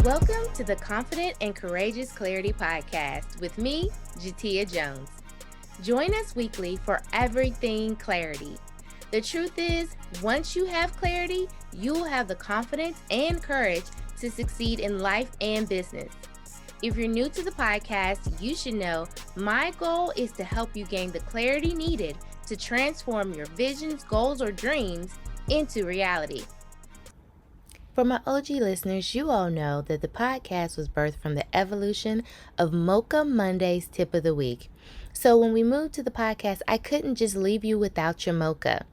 Welcome to the Confident and Courageous Clarity Podcast with me, Jateya Jones. Join us weekly for everything clarity. The truth is, once you have clarity, you'll have the confidence and courage to succeed in life and business. If you're new to the podcast, you should know my goal is to help you gain the clarity needed to transform your visions, goals, or dreams into reality. For my OG listeners, you all know that the podcast was birthed from the evolution of Mocha Monday's Tip of the Week. So when we moved to the podcast, I couldn't just leave you without your mocha.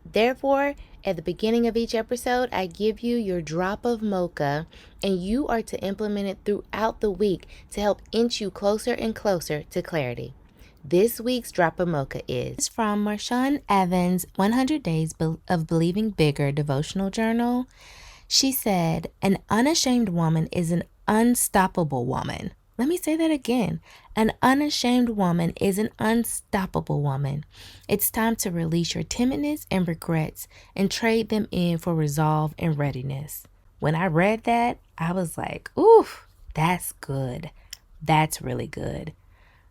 Therefore, at the beginning of each episode, I give you your drop of mocha, and you are to implement it throughout the week to help inch you closer and closer to clarity. This week's drop of mocha is from Marshawn Evans' 100 Days of Believing Bigger devotional journal. She said, "An unashamed woman is an unstoppable woman." Let me say that again. An unashamed woman is an unstoppable woman. It's time to release your timidness and regrets and trade them in for resolve and readiness. When I read that, I was like, ooh, that's good. That's really good.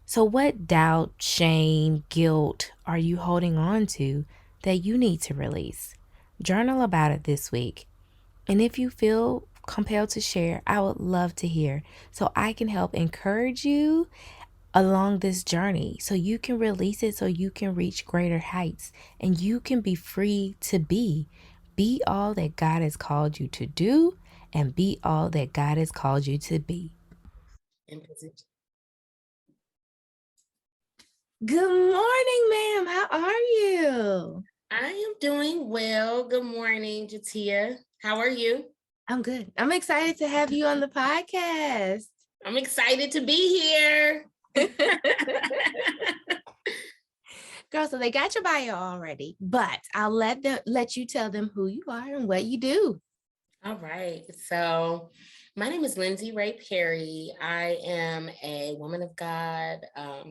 So what doubt, shame, guilt are you holding on to that you need to release? Journal about it this week. And if you feel compelled to share, I would love to hear so I can help encourage you along this journey so you can release it, so you can reach greater heights and you can be free to be all that God has called you to do and be all that God has called you to be. Imposition. Good morning, ma'am. How are you? I am doing well. Good morning, Jateya. How are you? I'm good. I'm excited to have you on the podcast. I'm excited to be here. Girl, so they got your bio already, but I'll let you tell them who you are and what you do. All right. So my name is Lindsay Raé Perry. I am a woman of God.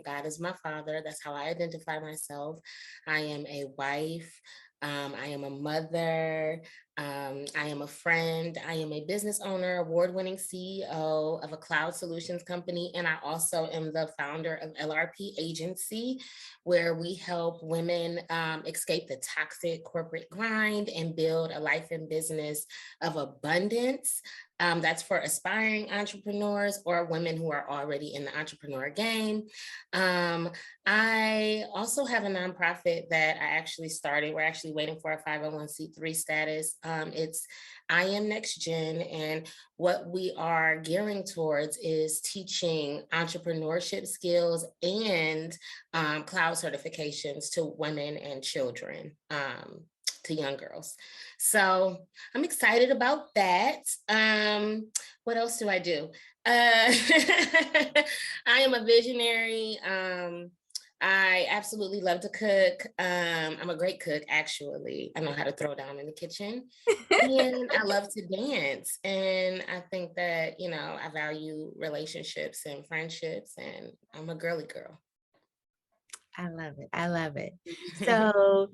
God is my father. That's how I identify myself. I am a wife. I am a mother. I am a friend. I am a business owner, award-winning CEO of a cloud solutions company. And I also am the founder of LRP Agency, where we help women escape the toxic corporate grind and build a life and business of abundance. That's for aspiring entrepreneurs or women who are already in the entrepreneur game. I also have a nonprofit that I actually started. We're actually waiting for a 501c3 status. It's I Am Next Gen, and what we are gearing towards is teaching entrepreneurship skills and cloud certifications to women and children, to young girls. So I'm excited about that. What else do I do? I am a visionary. I absolutely love to cook. I'm a great cook, actually. I know how to throw down in the kitchen. And I love to dance. And I think that, I value relationships and friendships, and I'm a girly girl. I love it. I love it. So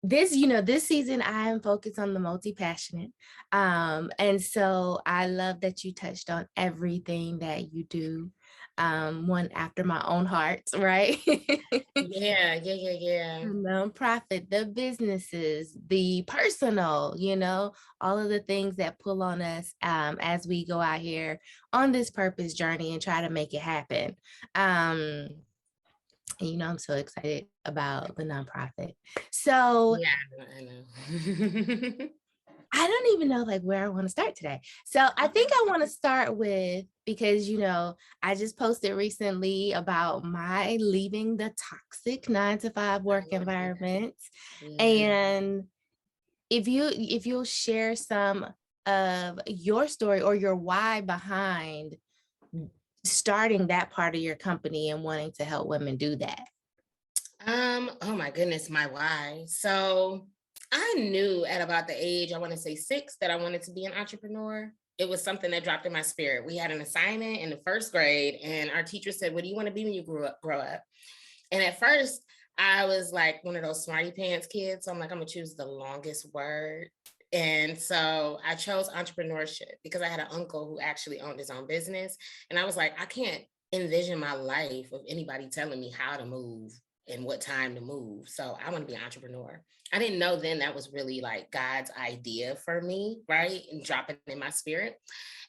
this season I am focused on the multi-passionate. And so I love that you touched on everything that you do. One after my own heart, right? Yeah. The nonprofit, the businesses, the personal, all of the things that pull on us as we go out here on this purpose journey and try to make it happen. And I'm so excited about the nonprofit. So Yeah, I know. I don't even know where I want to start today. So I think I want to start with, because, I just posted recently about my leaving the toxic 9-to-5 work environment. Yeah. And if you'll share some of your story or your why behind starting that part of your company and wanting to help women do that. Oh my goodness, my why. So I knew at about the age, I want to say 6, that I wanted to be an entrepreneur. It was something that dropped in my spirit. We had an assignment in the 1st grade, and our teacher said, "What do you want to be when you grow up?" And at first, I was like one of those smarty pants kids. So I'm like, I'm gonna choose the longest word And so I chose entrepreneurship because I had an uncle who actually owned his own business. And I was like, I can't envision my life of anybody telling me how to move and what time to move. So I want to be an entrepreneur. I didn't know then that was really like God's idea for me, right? And dropping in my spirit.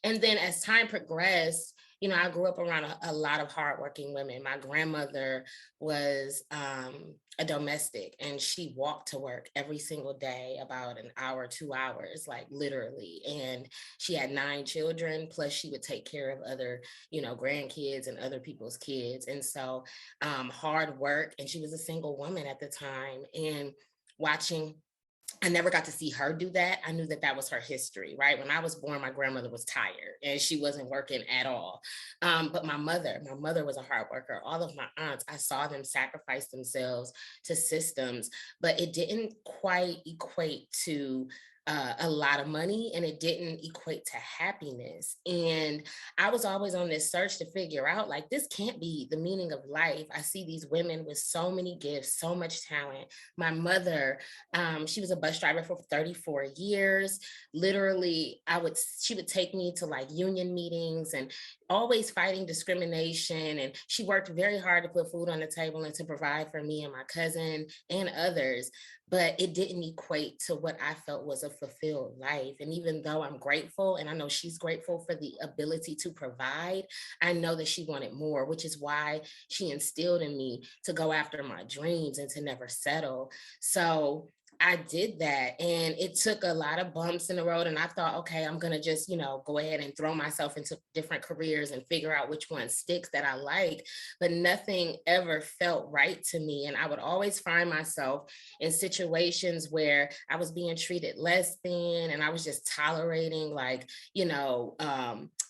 And then as time progressed, I grew up around a lot of hardworking women. My grandmother was a domestic, and she walked to work every single day about an hour, 2 hours, like literally. And she had 9 children, plus she would take care of other, grandkids and other people's kids. And so hard work. And she was a single woman at the time. And watching I never got to see her do that. I knew that that was her history, right? When I was born, my grandmother was tired and she wasn't working at all. But my mother was a hard worker. All of my aunts, I saw them sacrifice themselves to systems, but it didn't quite equate to a lot of money, and it didn't equate to happiness. And I was always on this search to figure out, like, this can't be the meaning of life. I see these women with so many gifts, so much talent. My mother, she was a bus driver for 34 years. Literally, she would take me to like union meetings and always fighting discrimination. And she worked very hard to put food on the table and to provide for me and my cousin and others. But it didn't equate to what I felt was a fulfilled life. And even though I'm grateful, and I know she's grateful for the ability to provide, I know that she wanted more, which is why she instilled in me to go after my dreams and to never settle. So I did that, and it took a lot of bumps in the road. And I thought, okay, I'm going to just, go ahead and throw myself into different careers and figure out which one sticks that I like. But nothing ever felt right to me. And I would always find myself in situations where I was being treated less than, and I was just tolerating, like,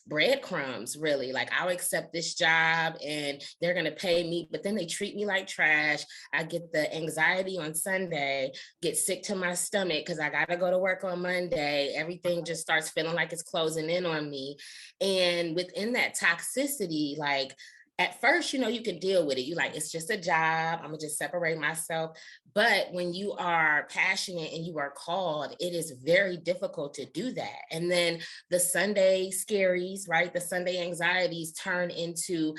breadcrumbs, really. Like, I'll accept this job and they're going to pay me, but then they treat me like trash. I get the anxiety on Sunday, get sick to my stomach because I got to go to work on Monday. Everything just starts feeling like it's closing in on me. And within that toxicity, like, at first, you can deal with it. You like, it's just a job. I'm gonna just separate myself. But when you are passionate and you are called, it is very difficult to do that. And then the Sunday scaries, right? The Sunday anxieties turn into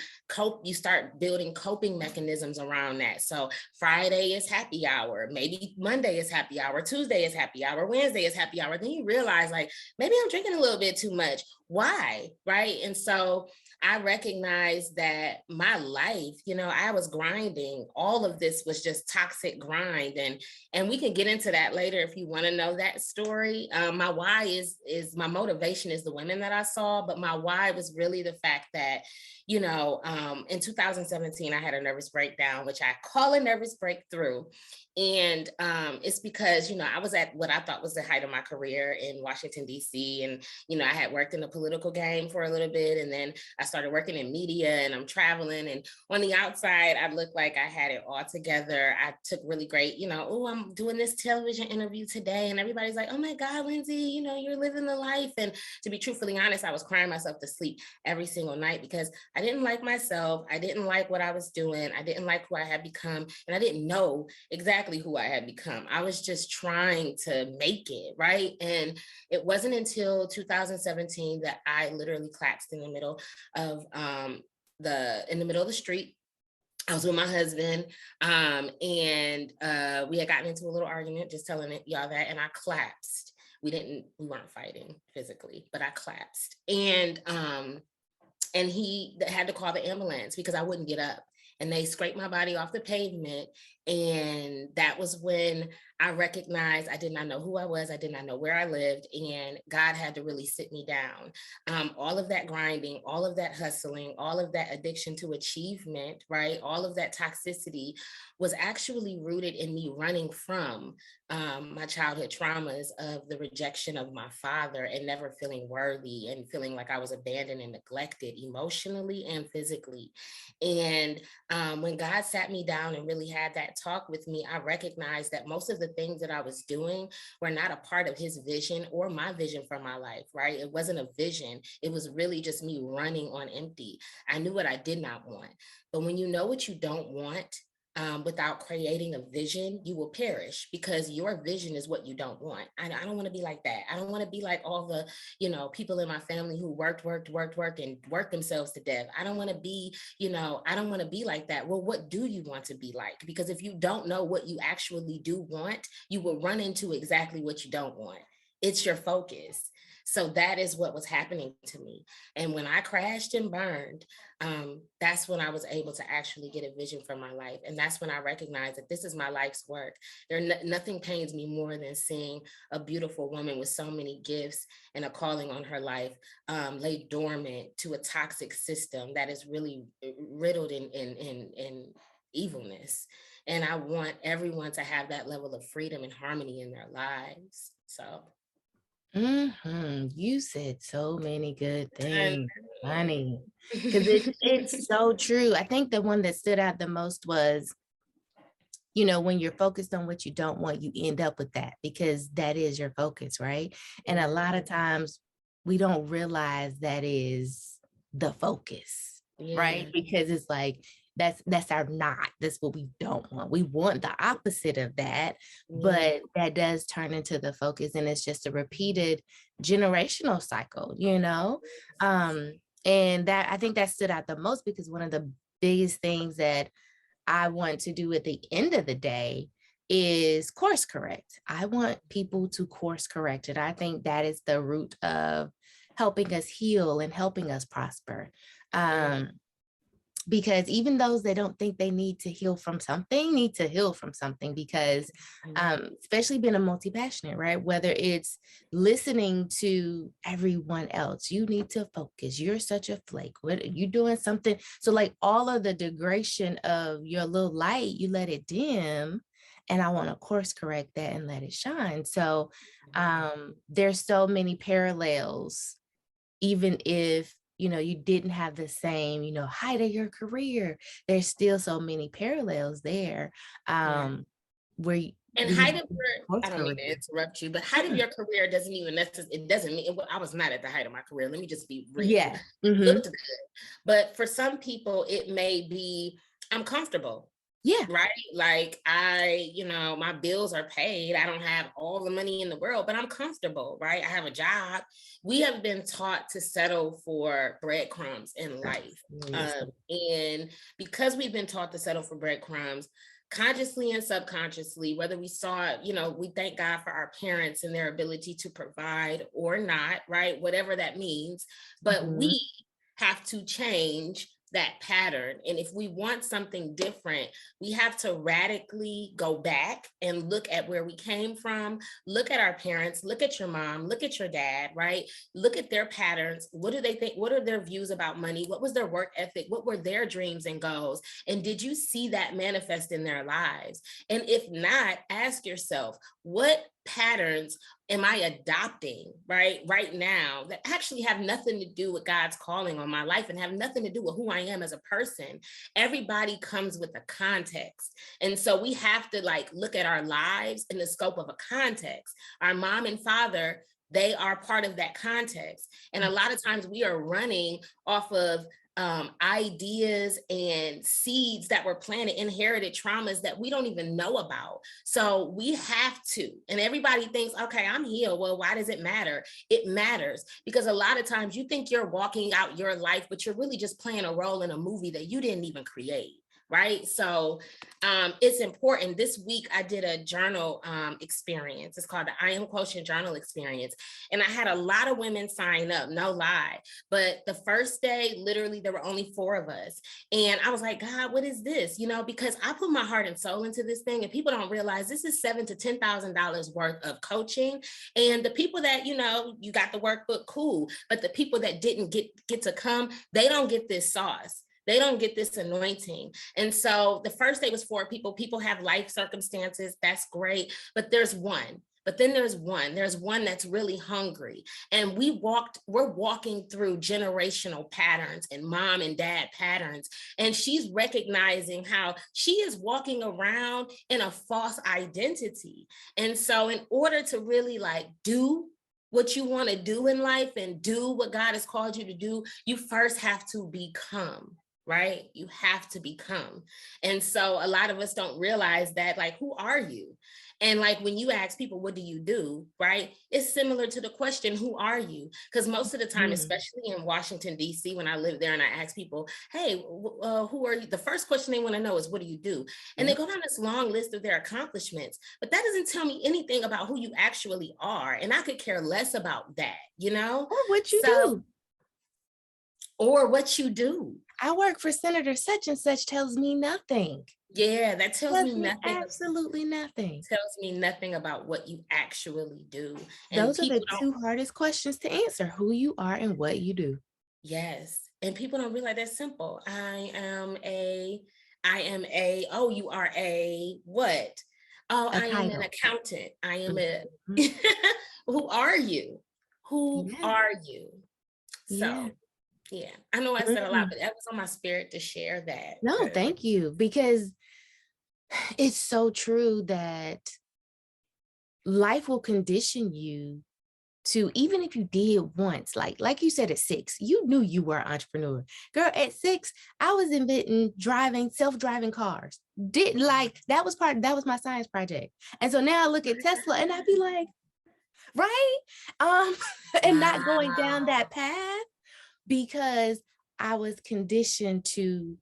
you start building coping mechanisms around that. So Friday is happy hour. Maybe Monday is happy hour. Tuesday is happy hour. Wednesday is happy hour. Then you realize, like, maybe I'm drinking a little bit too much. Why? Right? And so I recognized that my life, I was grinding. All of this was just toxic grind. And we can get into that later if you want to know that story. My why is my motivation is the women that I saw, but my why was really the fact that, in 2017, I had a nervous breakdown, which I call a nervous breakthrough. And it's because, I was at what I thought was the height of my career in Washington, D.C. And, I had worked in the political game for a little bit. And then I started working in media, and I'm traveling. And on the outside, I looked like I had it all together. I took really great, I'm doing this television interview today. And everybody's like, oh my God, Lindsay, you're living the life. And to be truthfully honest, I was crying myself to sleep every single night because I didn't like myself. I didn't like what I was doing. I didn't like who I had become. And I didn't know exactly who I had become. I was just trying to make it, right? And it wasn't until 2017 that I literally collapsed in the middle of the street. I was with my husband, and we had gotten into a little argument, just telling y'all that, and I collapsed. We weren't fighting physically, but I collapsed. And he had to call the ambulance because I wouldn't get up. And they scraped my body off the pavement. And that was when I recognized I did not know who I was. I did not know where I lived. And God had to really sit me down. All of that grinding, all of that hustling, all of that addiction to achievement, right? All of that toxicity was actually rooted in me running from my childhood traumas of the rejection of my father and never feeling worthy and feeling like I was abandoned and neglected emotionally and physically. And when God sat me down and really had that talk with me, I recognized that most of the things that I was doing were not a part of his vision or my vision for my life, right? It wasn't a vision. It was really just me running on empty. I knew what I did not want. But when you know what you don't want, without creating a vision, you will perish, because your vision is what you don't want. I don't want to be like that. I don't want to be like all the, people in my family who worked and worked themselves to death. I don't want to be, I don't want to be like that. Well, what do you want to be like? Because if you don't know what you actually do want, you will run into exactly what you don't want. It's your focus. So that is what was happening to me. And when I crashed and burned, that's when I was able to actually get a vision for my life. And that's when I recognized that this is my life's work. Nothing pains me more than seeing a beautiful woman with so many gifts and a calling on her life lay dormant to a toxic system that is really riddled in evilness. And I want everyone to have that level of freedom and harmony in their lives. So. You said so many good things, honey, because it's so true. I think the one that stood out the most was, when you're focused on what you don't want, you end up with that because that is your focus, right? And a lot of times we don't realize that is the focus, right? Because it's like, that's our not. That's what we don't want. We want the opposite of that, but that does turn into the focus, and it's just a repeated generational cycle, and that, I think that stood out the most because one of the biggest things that I want to do at the end of the day is course correct. I want people to course correct it. I think that is the root of helping us heal and helping us prosper. Because even those that don't think they need to heal from something need to heal from something, because especially being a multi-passionate, right? Whether it's listening to everyone else, you need to focus. You're such a flake. What are you doing something? So like all of the degradation of your little light, you let it dim. And I want to course correct that and let it shine. So there's so many parallels, even if you didn't have the same, height of your career, there's still so many parallels there. Where and height of your, I don't mean to interrupt you, but height of your career doesn't even necessarily, it doesn't mean, I was not at the height of my career. Let me just be real. Yeah. Looked good. But for some people, it may be, I'm comfortable. Yeah. Right. Like my bills are paid. I don't have all the money in the world, but I'm comfortable. Right. I have a job. We have been taught to settle for breadcrumbs in life. And because we've been taught to settle for breadcrumbs, consciously and subconsciously, whether we saw it, we thank God for our parents and their ability to provide or not, right? Whatever that means. But we have to change that pattern. And if we want something different, we have to radically go back and look at where we came from, look at our parents, look at your mom, look at your dad, right? Look at their patterns. What do they think? What are their views about money? What was their work ethic? What were their dreams and goals? And did you see that manifest in their lives? And if not, ask yourself, what patterns am I adopting right now that actually have nothing to do with God's calling on my life and have nothing to do with who I am as a person? Everybody comes with a context. And so we have to look at our lives in the scope of a context. Our mom and father, they are part of that context. And a lot of times we are running off of ideas and seeds that were planted, inherited traumas that we don't even know about. So we have to, and everybody thinks, okay, I'm healed. Well, why does it matter? It matters because a lot of times you think you're walking out your life, but you're really just playing a role in a movie that you didn't even create. Right. So it's important. This week I did a journal experience. It's called the I Am Quotient Journal Experience. And I had a lot of women sign up, no lie. But the first day, literally, there were only 4 of us. And I was like, God, what is this? Because I put my heart and soul into this thing, and people don't realize this is $7,000 to $10,000 worth of coaching. And the people that, you got the workbook, cool. But the people that didn't get to come, they don't get this sauce. They don't get this anointing. And so the first day was 4 people. People have life circumstances. That's great. But there's one. But then there's one that's really hungry. And we're walking through generational patterns and mom and dad patterns. And she's recognizing how she is walking around in a false identity. And so in order to really do what you want to do in life and do what God has called you to do, you first have to become. right? You have to become. And so a lot of us don't realize that, like, who are you? And like when you ask people, what do you do? Right? It's similar to the question, who are you? Because most of the time, especially in Washington, D.C., when I lived there and I ask people, hey, who are you? The first question they want to know is, what do you do? And they go down this long list of their accomplishments, but that doesn't tell me anything about who you actually are. And I could care less about that, you know? Or what you do. Or what you do. I work for Senator such and such tells me nothing. Yeah, that tells me nothing. Absolutely nothing. Tells me nothing about what you actually do. And those are the two hardest questions to answer: who you are and what you do. Yes. And people don't realize that's simple. I am a, oh, you are a what? Oh, I am an accountant. I am a, who are you? Who are you? So, yeah, I know I said a lot, but that was on my spirit to share that. No, thank you, because it's so true that life will condition you to, even if you did once, like you said, at 6, you knew you were an entrepreneur. Girl, at 6, I was inventing self-driving cars. That was my science project. And so now I look at Tesla and I be like, right? And not going down that path, because I was conditioned to,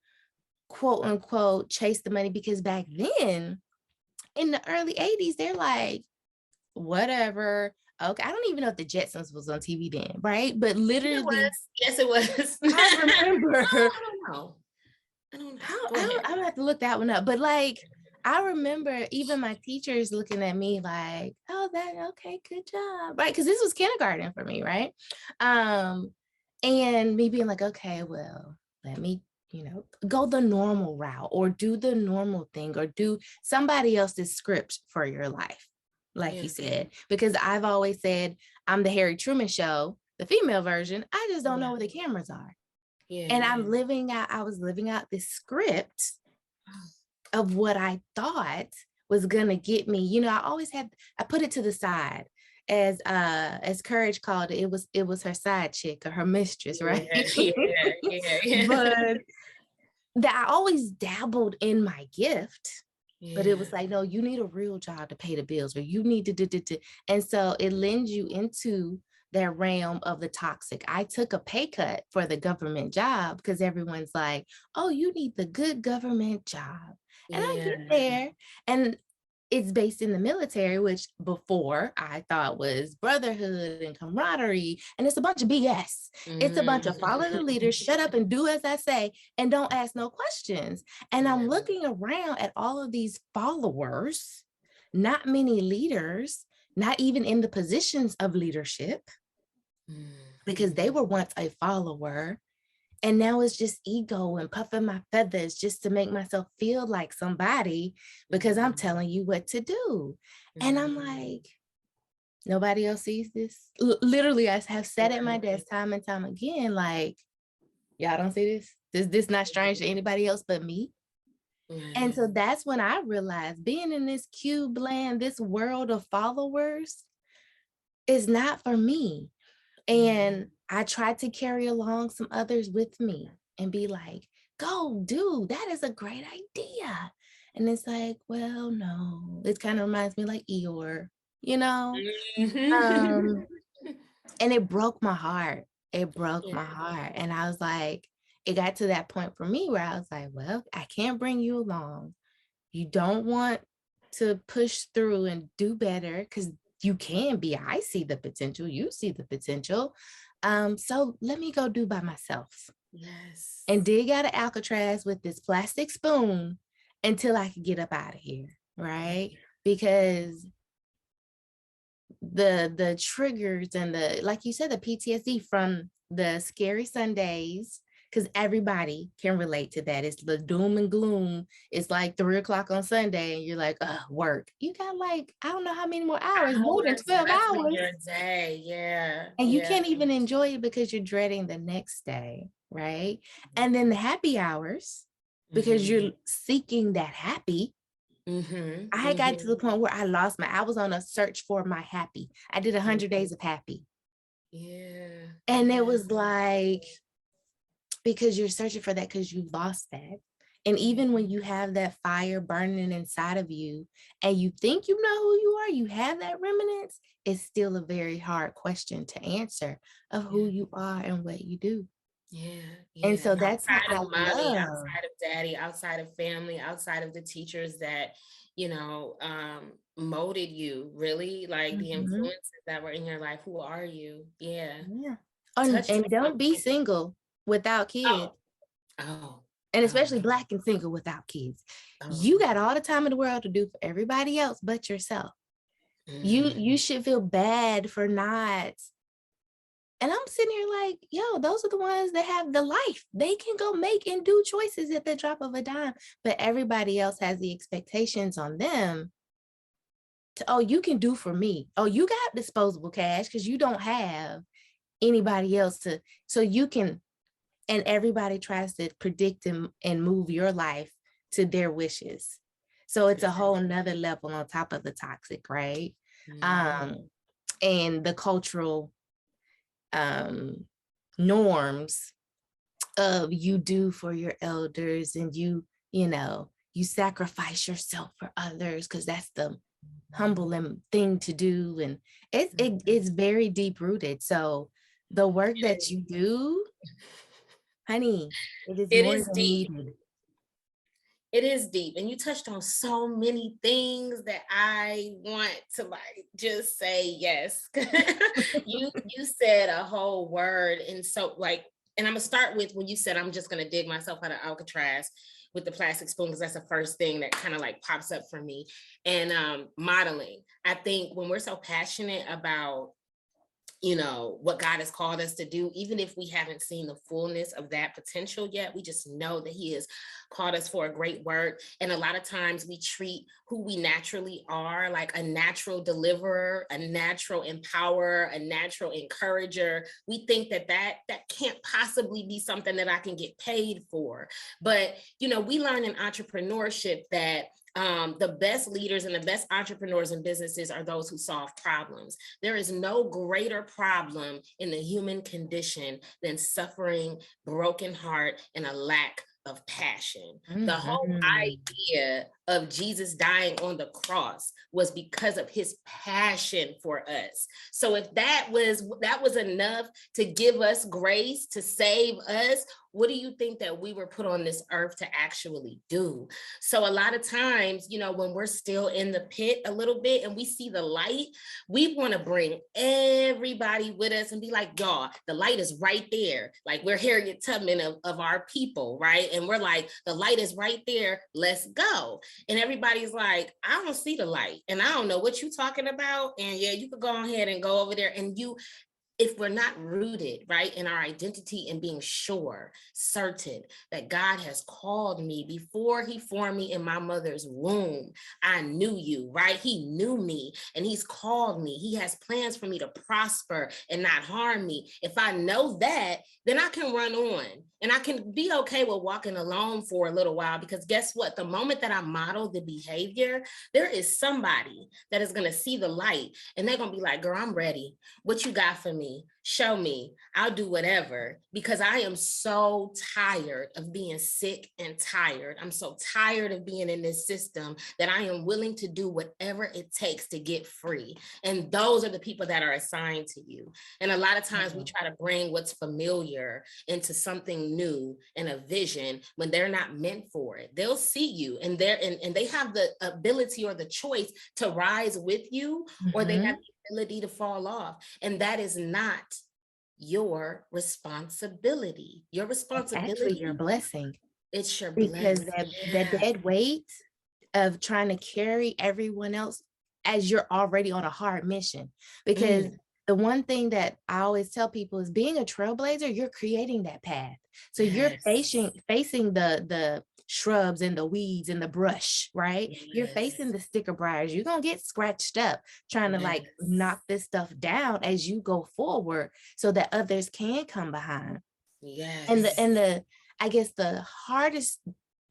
quote unquote, chase the money, because back then in the early 80s, they're like, whatever. Okay, I don't even know if the Jetsons was on TV then, right? But literally, yes, it was. I remember. I don't know. I'm gonna have to look that one up. But like, I remember even my teachers looking at me like, "Oh, okay, good job," right? Because this was kindergarten for me, right? And me being like, "Okay, well, let me, go the normal route, or do the normal thing, or do somebody else's script for your life." Like you said, because I've always said I'm the Harry Truman Show, the female version. I just don't know where the cameras are. And I was living out this script of what I thought was gonna get me. I put it to the side, as Courage called it. It was her side chick or her mistress, right? Yeah. But that I always dabbled in my gift. But it was like, no, you need a real job to pay the bills, or you need to. And so it lends you into that realm of the toxic. I took a pay cut for the government job because everyone's like, oh, you need the good government job. And I get there, and it's based in the military, which before I thought was brotherhood and camaraderie. And it's a bunch of BS. It's a bunch of follow the leader, shut up and do as I say, and don't ask no questions. And I'm looking around at all of these followers, not many leaders, not even in the positions of leadership, because they were once a follower. And now it's just ego and puffing my feathers just to make myself feel like somebody, because I'm telling you what to do. And I'm like, nobody else sees this. Literally, I have sat at my desk time and time again, like, y'all don't see this? This not strange to anybody else but me? And so that's when I realized being in this cube land, this world of followers, is not for me. And I tried to carry along some others with me and be like, go, dude, that is a great idea. And it's like, well, no, it kind of reminds me like Eeyore, and it broke my heart. It broke my heart. And I was like, it got to that point for me where I was like, well, I can't bring you along. You don't want to push through and do better, because you can be. I see the potential. You see the potential. So let me go do by myself. Yes. And dig out of Alcatraz with this plastic spoon until I could get up out of here, right? Because the triggers and like you said, the PTSD from the scary Sundays, because everybody can relate to that. It's the doom and gloom. It's like 3:00 on Sunday and you're like, work. You got like, I don't know how many more hours, more than 12 hours. Your day. Yeah. And you can't even enjoy it because you're dreading the next day, right? And then the happy hours, because you're seeking that happy. I got to the point where I was on a search for my happy. I did 100 days of happy. Yeah. And it was like, because you're searching for that because you lost that. And even when you have that fire burning inside of you and you think you know who you are, you have that remnants, it's still a very hard question to answer of who Yeah. you are and what you do. Yeah, And yeah. so that's how Outside I of mommy, love. outside of daddy, outside of family, outside of the teachers that, molded you, really, like the Mhm. influences that were in your life. Who are you? Yeah. Yeah. Touched And on don't be something. single without Oh, kids, oh, and oh, especially Black and single without kids. You oh. got all the time in the world to do for everybody else but yourself. Mm. You should feel bad for not. And I'm sitting here like, yo, those are the ones that have the life. They can go make and do choices at the drop of a dime. But everybody else has the expectations on them to, oh, you can do for me. Oh, you got disposable cash because you don't have anybody else to, so you can, and everybody tries to predict and move your life to their wishes. So it's a whole nother level on top of the toxic, right? Mhm. Um, and the cultural um norms of you do for your elders and you sacrifice yourself for others because that's the humbling thing to do, and it's very deep rooted. So the work that you do, honey, it is It more is than deep. needed. It is deep. And you touched on so many things that I want to like just say yes. You said a whole word. And so like, and I'm gonna start with when you said I'm just gonna dig myself out of Alcatraz with the plastic spoon, because that's the first thing that kind of like pops up for me. And modeling. I think when we're so passionate about what God has called us to do, even if we haven't seen the fullness of that potential yet, we just know that He has called us for a great work. And a lot of times we treat who we naturally are like a natural deliverer, a natural empowerer, a natural encourager. We think that can't possibly be something that I can get paid for. But we learn in entrepreneurship that the best leaders and the best entrepreneurs and businesses are those who solve problems. There is no greater problem in the human condition than suffering, broken heart, and a lack of passion. The whole Mhm. idea of Jesus dying on the cross was because of His passion for us. So if that was enough to give us grace to save us, what do you think that we were put on this earth to actually do? So a lot of times, when we're still in the pit a little bit and we see the light, we want to bring everybody with us and be like, y'all, the light is right there. Like we're Harriet Tubman of our people, right? And we're like, the light is right there. Let's go. And everybody's like, I don't see the light and I don't know what you're talking about. And yeah, you could go ahead and go over there. And if we're not rooted, right, in our identity and being sure, certain that God has called me before He formed me in my mother's womb, I knew you, right? He knew me and He's called me. He has plans for me to prosper and not harm me. If I know that, then I can run on and I can be okay with walking alone for a little while, because guess what? The moment that I model the behavior, there is somebody that is going to see the light and they're going to be like, girl, I'm ready. What you got for me? Show me. I'll do whatever, because I am so tired of being sick and tired. I'm so tired of being in this system that I am willing to do whatever it takes to get free. And those are the people that are assigned to you. And a lot of times we try to bring what's familiar into something new and a vision when they're not meant for it. They'll see you and they have the ability or the choice to rise with you, or they have Mhm. the ability to fall off. And that is not your responsibility. Your It's actually responsibility, your blessing, it's your because blessing. that Yeah. dead weight of trying to carry everyone else as you're already on a hard mission. Because Mm, the one thing that I always tell people is being a trailblazer, you're creating that path. So you're yes. facing the shrubs and the weeds and the brush, right? You're Yes. facing the sticker briars. You're gonna get scratched up trying to like Yes. knock this stuff down as you go forward so that others can come behind. And the Yes. and the I guess the hardest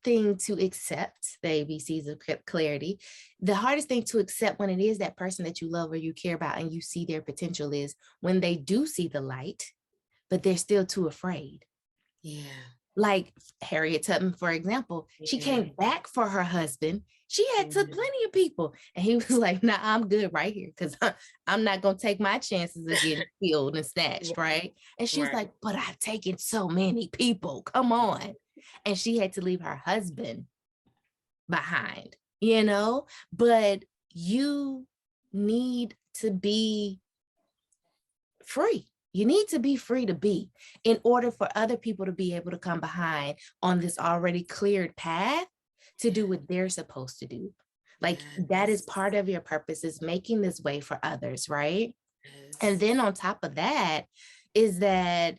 thing to accept, the ABCs of clarity, the hardest thing to accept when it is that person that you love or you care about and you see their potential is when they do see the light, but they're still too afraid. Yeah. Like Harriet Tubman, for example, she came back for her husband. She had took plenty of people. And he was like, nah, I'm good right here because I'm not going to take my chances of getting killed and snatched, right? And she's like, but I've taken so many people. Come on. And she had to leave her husband behind, but you need to be free. You need to be free to be in order for other people to be able to come behind on this already cleared path to do what they're supposed to do. Like that is part of your purpose, is making this way for others, right? And then on top of that is that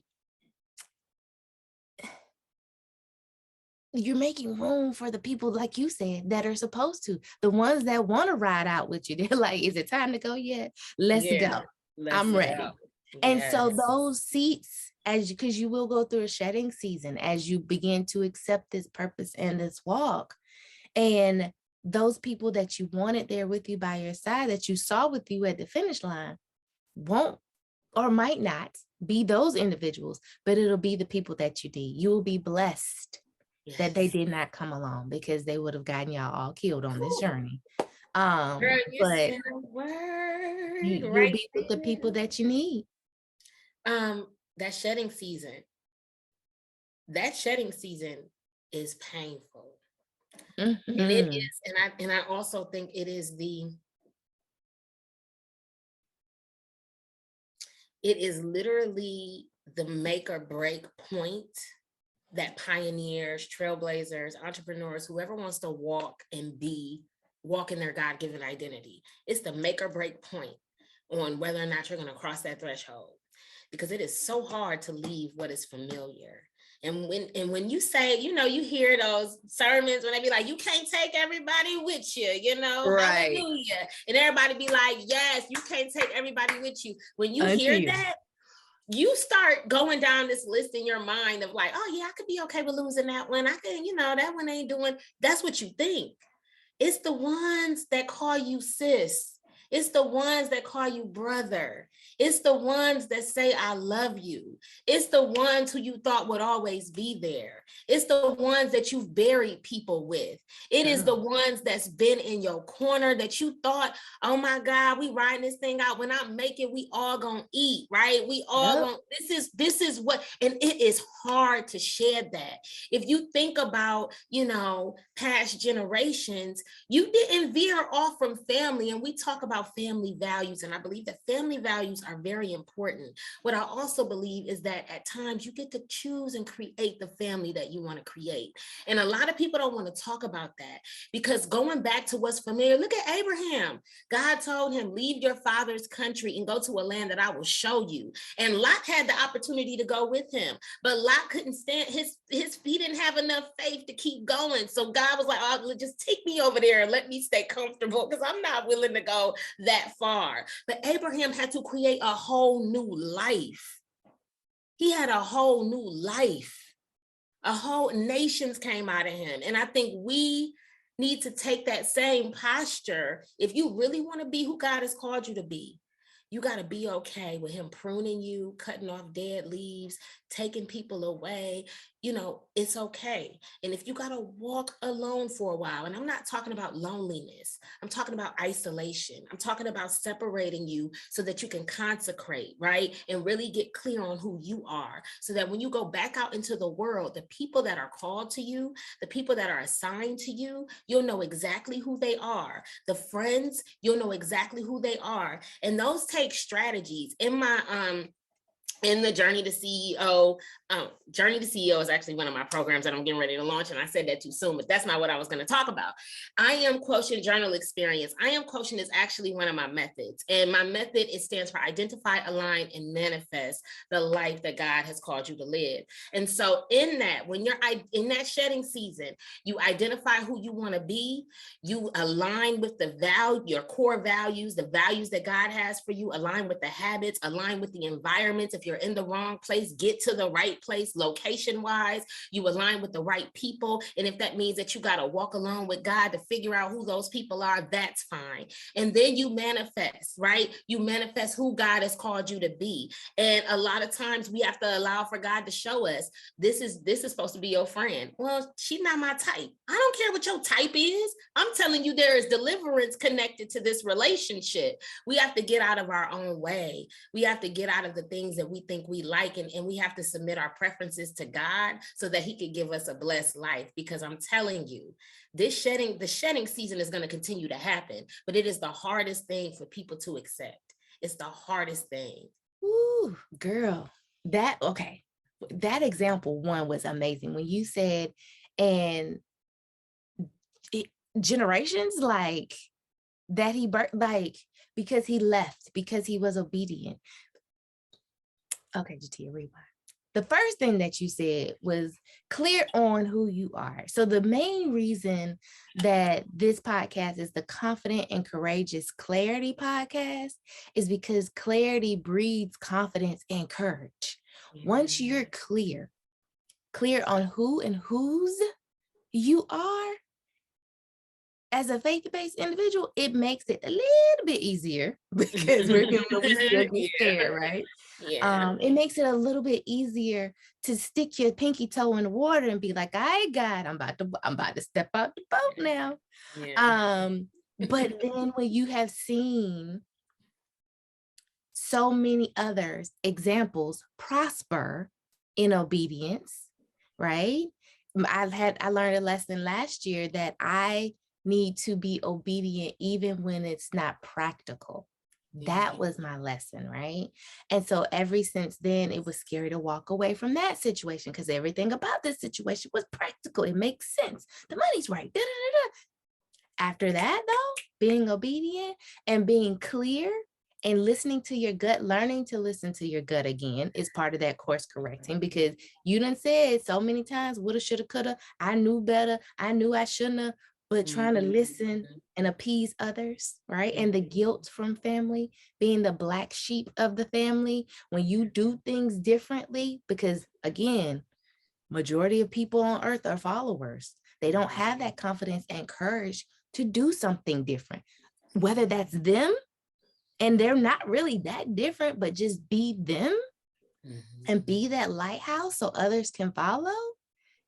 you're making room for the people, like you said, that are supposed to, the ones that want to ride out with you. They're like, is it time to go yet? Let's go. I'm ready. And so those seats, because you will go through a shedding season as you begin to accept this purpose and this walk. And those people that you wanted there with you by your side, that you saw with you at the finish line, won't or might not be those individuals, but it'll be the people that you need. You will be blessed that they did not come along, because they would have gotten y'all all killed on this journey. Girl, but you'll be with the people that you need. That shedding season is painful. And it is, and I also think it is literally the make or break point that pioneers, trailblazers, entrepreneurs, whoever wants to walk in their God-given identity. It's the make or break point on whether or not you're going to cross that threshold, because it is so hard to leave what is familiar. And when you say, you hear those sermons when they be like, you can't take everybody with you, right. Hallelujah. And everybody be like, yes, you can't take everybody with you. When you hear that, you start going down this list in your mind of like, oh yeah, I could be okay with losing that one. I could, that one ain't doing, that's what you think. It's the ones that call you sis. It's the ones that call you brother. It's the ones that say, I love you. It's the ones who you thought would always be there. It's the ones that you've buried people with. It is the ones that's been in your corner that you thought, oh my God, we riding this thing out. When I make it, we all gonna eat, right? We all gonna, this is what, and it is hard to shed that. If you think about, past generations, you didn't veer off from family. And we talk about family values, and I believe that family values are very important. What I also believe is that at times you get to choose and create the family that you want to create. And a lot of people don't want to talk about that, because going back to what's familiar, look at Abraham. God told him, leave your father's country and go to a land that I will show you. And Lot had the opportunity to go with him, but Lot couldn't stand he didn't have enough faith to keep going. So God was like, oh, just take me over there and let me stay comfortable, because I'm not willing to go that far. But Abraham had to create a whole new life. He had a whole new life. A whole nations came out of him. And I think we need to take that same posture. If you really want to be who God has called you to be, you got to be okay with him pruning you, cutting off dead leaves, taking people away. It's okay. And if you got to walk alone for a while, and I'm not talking about loneliness, I'm talking about isolation. I'm talking about separating you so that you can consecrate, right? And really get clear on who you are, so that when you go back out into the world, the people that are called to you, the people that are assigned to you, you'll know exactly who they are. The friends, you'll know exactly who they are. And those take strategies. In the Journey to CEO, Journey to CEO is actually one of my programs that I'm getting ready to launch, and I said that too soon, but that's not what I was going to talk about. I Am Quotient Journal Experience. I Am Quotient is actually one of my methods, and my method, it stands for Identify, Align, and Manifest the life that God has called you to live. And so in that, when you're in that shedding season, you identify who you want to be, you align with the value, your core values, the values that God has for you, align with the habits, align with the environments. If you're you're in the wrong place, get to the right place location wise, you align with the right people. And if that means that you got to walk along with God to figure out who those people are, that's fine. And then you manifest, right? You manifest who God has called you to be. And a lot of times we have to allow for God to show us, this is supposed to be your friend. Well, she's not my type. I don't care what your type is. I'm telling you, there is deliverance connected to this relationship. We have to get out of our own way. We have to get out of the things that we think we like, and we have to submit our preferences to God so that he could give us a blessed life. Because I'm telling you, the shedding season is going to continue to happen, but it is the hardest thing for people to accept. It's the hardest thing. Ooh, girl, that example one was amazing when you said, and generations like that because he left, because he was obedient. Okay, Jateya, rewind. The first thing that you said was clear on who you are. So the main reason that this podcast is the Confident and Courageous Clarity podcast is because clarity breeds confidence and courage. Once you're clear on who and whose you are, as a faith-based individual, it makes it a little bit easier because we're human, we still get scared, right? Yeah. It makes it a little bit easier to stick your pinky toe in the water and be like, "All right, God, I'm about to step out the boat now." Yeah. But then when you have seen so many others examples prosper in obedience, right? I learned a lesson last year that I need to be obedient even when it's not practical. That was my lesson, right? And so ever since then, it was scary to walk away from that situation because everything about this situation was practical. It makes sense. The money's right. Da, da, da, da. After that, though, being obedient and being clear and listening to your gut, learning to listen to your gut again is part of that course correcting, because you done said so many times, woulda, shoulda, coulda, I knew better, I knew I shouldn't have, but trying to listen and appease others, right? And the guilt from family, being the black sheep of the family, when you do things differently, because again, majority of people on earth are followers. They don't have that confidence and courage to do something different, whether that's them and they're not really that different, but just be them and be that lighthouse so others can follow.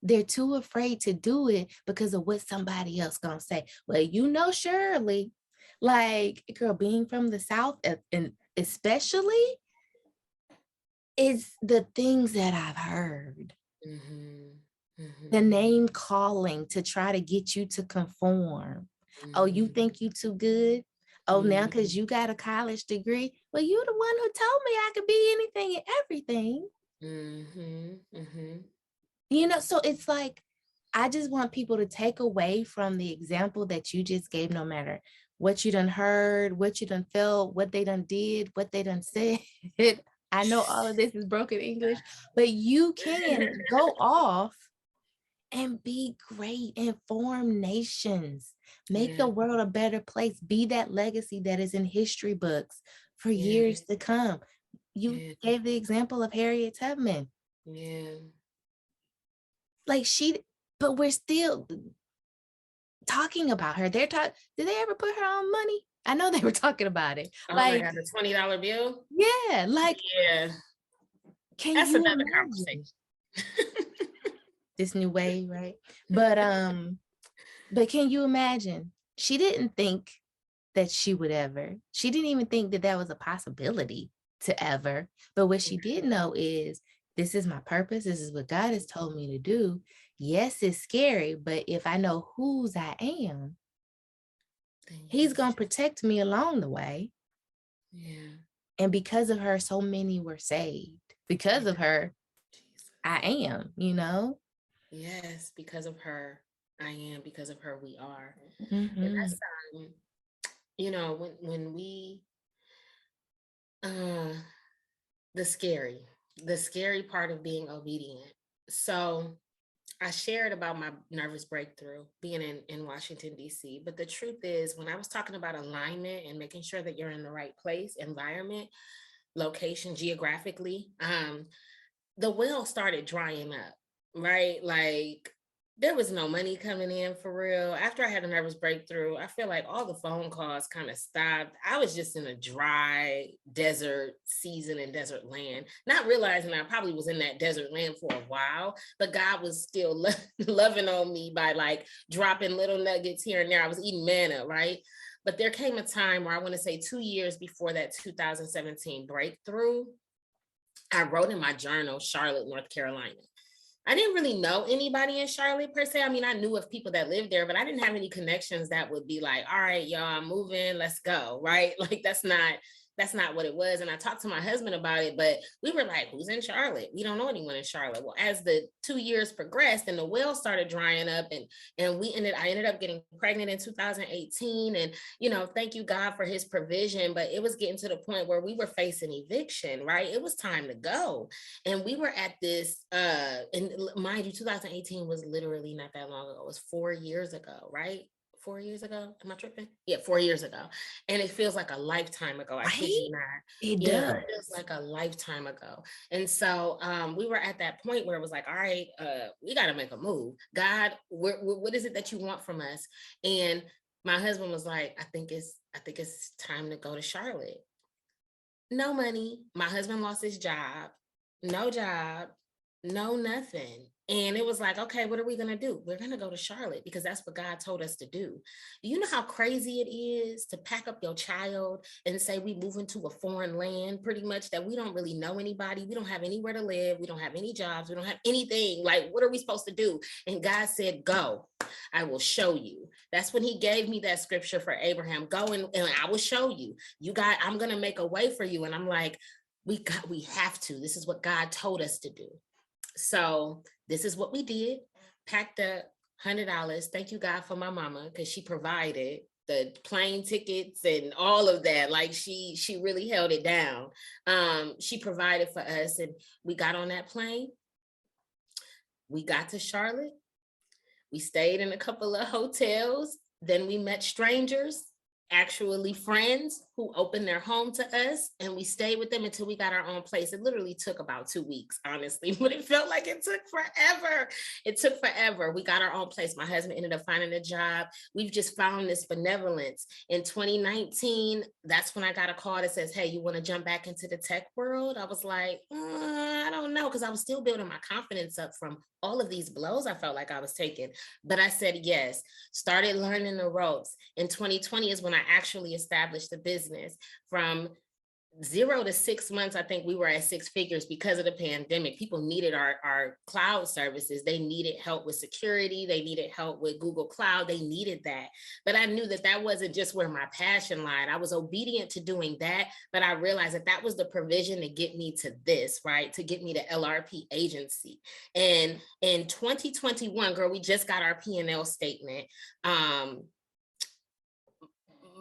They're too afraid to do it because of what somebody else gonna say. Well, surely, like, girl, being from the South, and especially, is the things that I've heard. The name calling to try to get you to conform. Oh, you think you too good? Oh, now because you got a college degree, well, you're the one who told me I could be anything and everything. So it's like, I just want people to take away from the example that you just gave, no matter what you done heard, what you done felt, what they done did, what they done said. I know all of this is broken English, but you can go off and be great and form nations, make the world a better place, be that legacy that is in history books for years to come. You gave the example of Harriet Tubman. Like but we're still talking about her. Did they ever put her on money? I know they were talking about it. Oh my God, the $20 bill? Yeah, That's another conversation. This new way, right? But can you imagine? She didn't think that she didn't even think that that was a possibility to ever. But what she did know is, this is my purpose. This is what God has told me to do. Yes, it's scary, but if I know whose I am, he's going to protect me along the way. And because of her, so many were saved. Because of her, I am, Yes, because of her, I am. Because of her, we are. Mm-hmm. And that's when we the scary part of being obedient. So I shared about my nervous breakthrough being in Washington, D.C. But the truth is, when I was talking about alignment and making sure that you're in the right place, environment, location geographically, the well started drying up, right? Like there was no money coming in for real. After I had a nervous breakthrough, I feel like all the phone calls kind of stopped. I was just in a dry desert season in desert land, not realizing I probably was in that desert land for a while, but God was still loving on me by like dropping little nuggets here and there. I was eating manna, right? But there came a time where I want to say 2 years before that 2017 breakthrough, I wrote in my journal, Charlotte, North Carolina. I didn't really know anybody in Charlotte per se. I mean, I knew of people that lived there, but I didn't have any connections that would be like, all right, y'all, I'm moving, let's go, right? Like that's not what it was. And I talked to my husband about it, but we were like, who's in Charlotte? We don't know anyone in Charlotte. Well, as the 2 years progressed and the well started drying up, and I ended up getting pregnant in 2018. And, thank you God for his provision, but it was getting to the point where we were facing eviction, right? It was time to go. And we were at this, and mind you, 2018 was literally not that long ago. It was 4 years ago, right? 4 years ago. Am I tripping? Yeah, 4 years ago. And it feels like a lifetime ago. I kid you not. It Yeah, does. it feels like a lifetime ago. And so we were at that point where it was like, all right, we got to make a move. God, what is it that you want from us? And my husband was like, I think it's time to go to Charlotte. No money. My husband lost his job. No job. No nothing. And it was like, okay, what are we going to do? We're going to go to Charlotte because that's what God told us to do. Do you know how crazy it is to pack up your child and say we move into a foreign land, pretty much, that we don't really know anybody. We don't have anywhere to live. We don't have any jobs. We don't have anything. Like, what are we supposed to do? And God said, go. I will show you. That's when he gave me that scripture for Abraham. Go and I will show you. I'm going to make a way for you. And I'm like, we have to. This is what God told us to do. So this is what we did. Packed up $100. Thank you God for my mama, because she provided the plane tickets and all of that. Like she really held it down. She provided for us, and we got on that plane. We got to Charlotte. We stayed in a couple of hotels. Then we met strangers, actually friends, who opened their home to us, and we stayed with them until we got our own place. It literally took about 2 weeks, honestly, but it felt like it took forever. It took forever. We got our own place. My husband ended up finding a job. We've just found this benevolence. In 2019, that's when I got a call that says, hey, you want to jump back into the tech world? I was like, I don't know, because I was still building my confidence up from all of these blows I felt like I was taking. But I said yes, started learning the ropes. In 2020 is when I actually established the business. From 0 to 6 months, I think we were at 6 figures because of the pandemic. People needed our cloud services. They needed help with security. They needed help with Google Cloud. They needed that. But I knew that wasn't just where my passion lied. I was obedient to doing that, but I realized that was the provision to get me to this, right? To get me to LRP Agency. And in 2021, girl, we just got our P&L statement.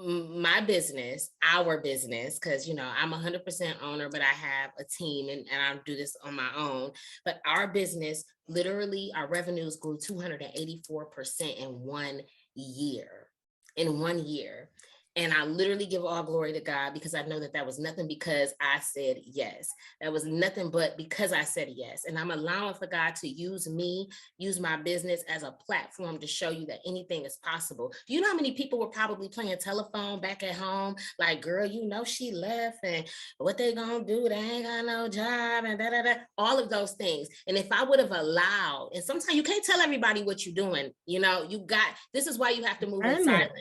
My business, our business, because I'm 100% owner, but I have a team, and I do this on my own. But our business, literally, our revenues grew 284% in 1 year. In 1 year. And I literally give all glory to God, because I know that was nothing because I said yes. That was nothing but because I said yes. And I'm allowing for God to use me, use my business as a platform to show you that anything is possible. Do you know how many people were probably playing telephone back at home? Like, girl, she left, and what they gonna do? They ain't got no job, and da-da-da, all of those things. And if I would have allowed, and sometimes you can't tell everybody what you're doing, this is why you have to move in silence.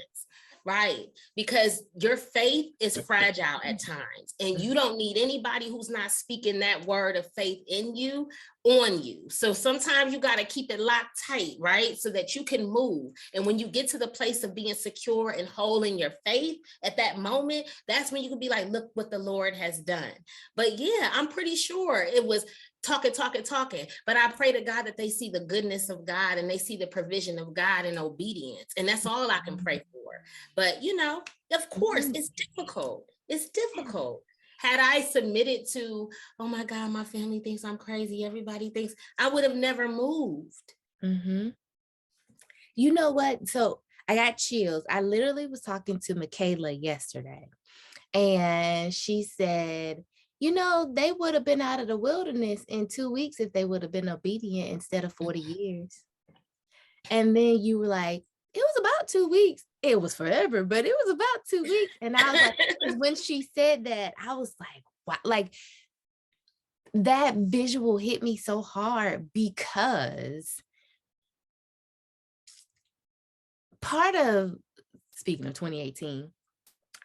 Right. Because your faith is fragile at times, and you don't need anybody who's not speaking that word of faith in you on you. So sometimes you got to keep it locked tight, right? So that you can move. And when you get to the place of being secure and whole in your faith at that moment, that's when you can be like, look what the Lord has done. But yeah, I'm pretty sure it was talking. But I pray to God that they see the goodness of God, and they see the provision of God and obedience. And that's all I can pray for. But, of course, it's difficult. It's difficult. Had I submitted to, oh my God, my family thinks I'm crazy, everybody thinks, I would have never moved. Mm-hmm. You know what? So I got chills. I literally was talking to Michaela yesterday, and she said, they would have been out of the wilderness in 2 weeks if they would have been obedient instead of 40 years. And then you were like, it was about 2 weeks. It was forever, but it was about 2 weeks. And I was like, because when she said that, I was like, wow, like that visual hit me so hard because part of, speaking of 2018,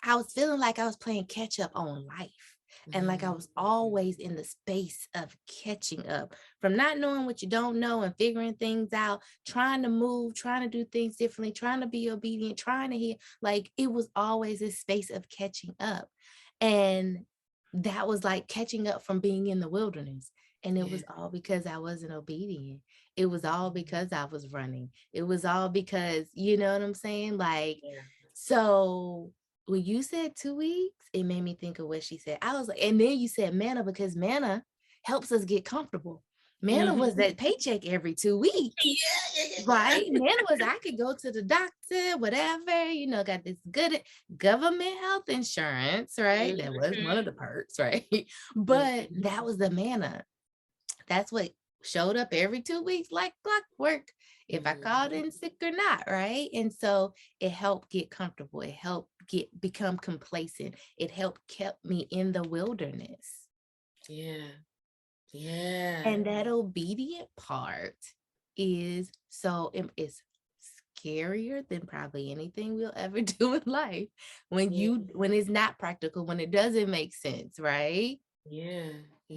I was feeling like I was playing catch up on life. And like I was always in the space of catching up from not knowing what you don't know and figuring things out, trying to move, trying to do things differently, trying to be obedient, trying to hear. Like it was always this space of catching up. And that was like catching up from being in the wilderness. And it was all because I wasn't obedient. It was all because I was running. It was all because, you know what I'm saying? Like, so when you said 2 weeks, it made me think of what she said. I was like, and then you said manna because manna helps us get comfortable. Manna was that paycheck every 2 weeks. Right? Manna was, I could go to the doctor, whatever, got this good government health insurance, right? That was one of the perks, right? But that was the manna. That's what showed up every 2 weeks like clockwork, if I called in sick or not, right? And so it helped get comfortable. It helped become complacent. It helped kept me in the wilderness. Yeah. Yeah. And that obedient part is it's scarier than probably anything we'll ever do in life when it's not practical, when it doesn't make sense, right? Yeah.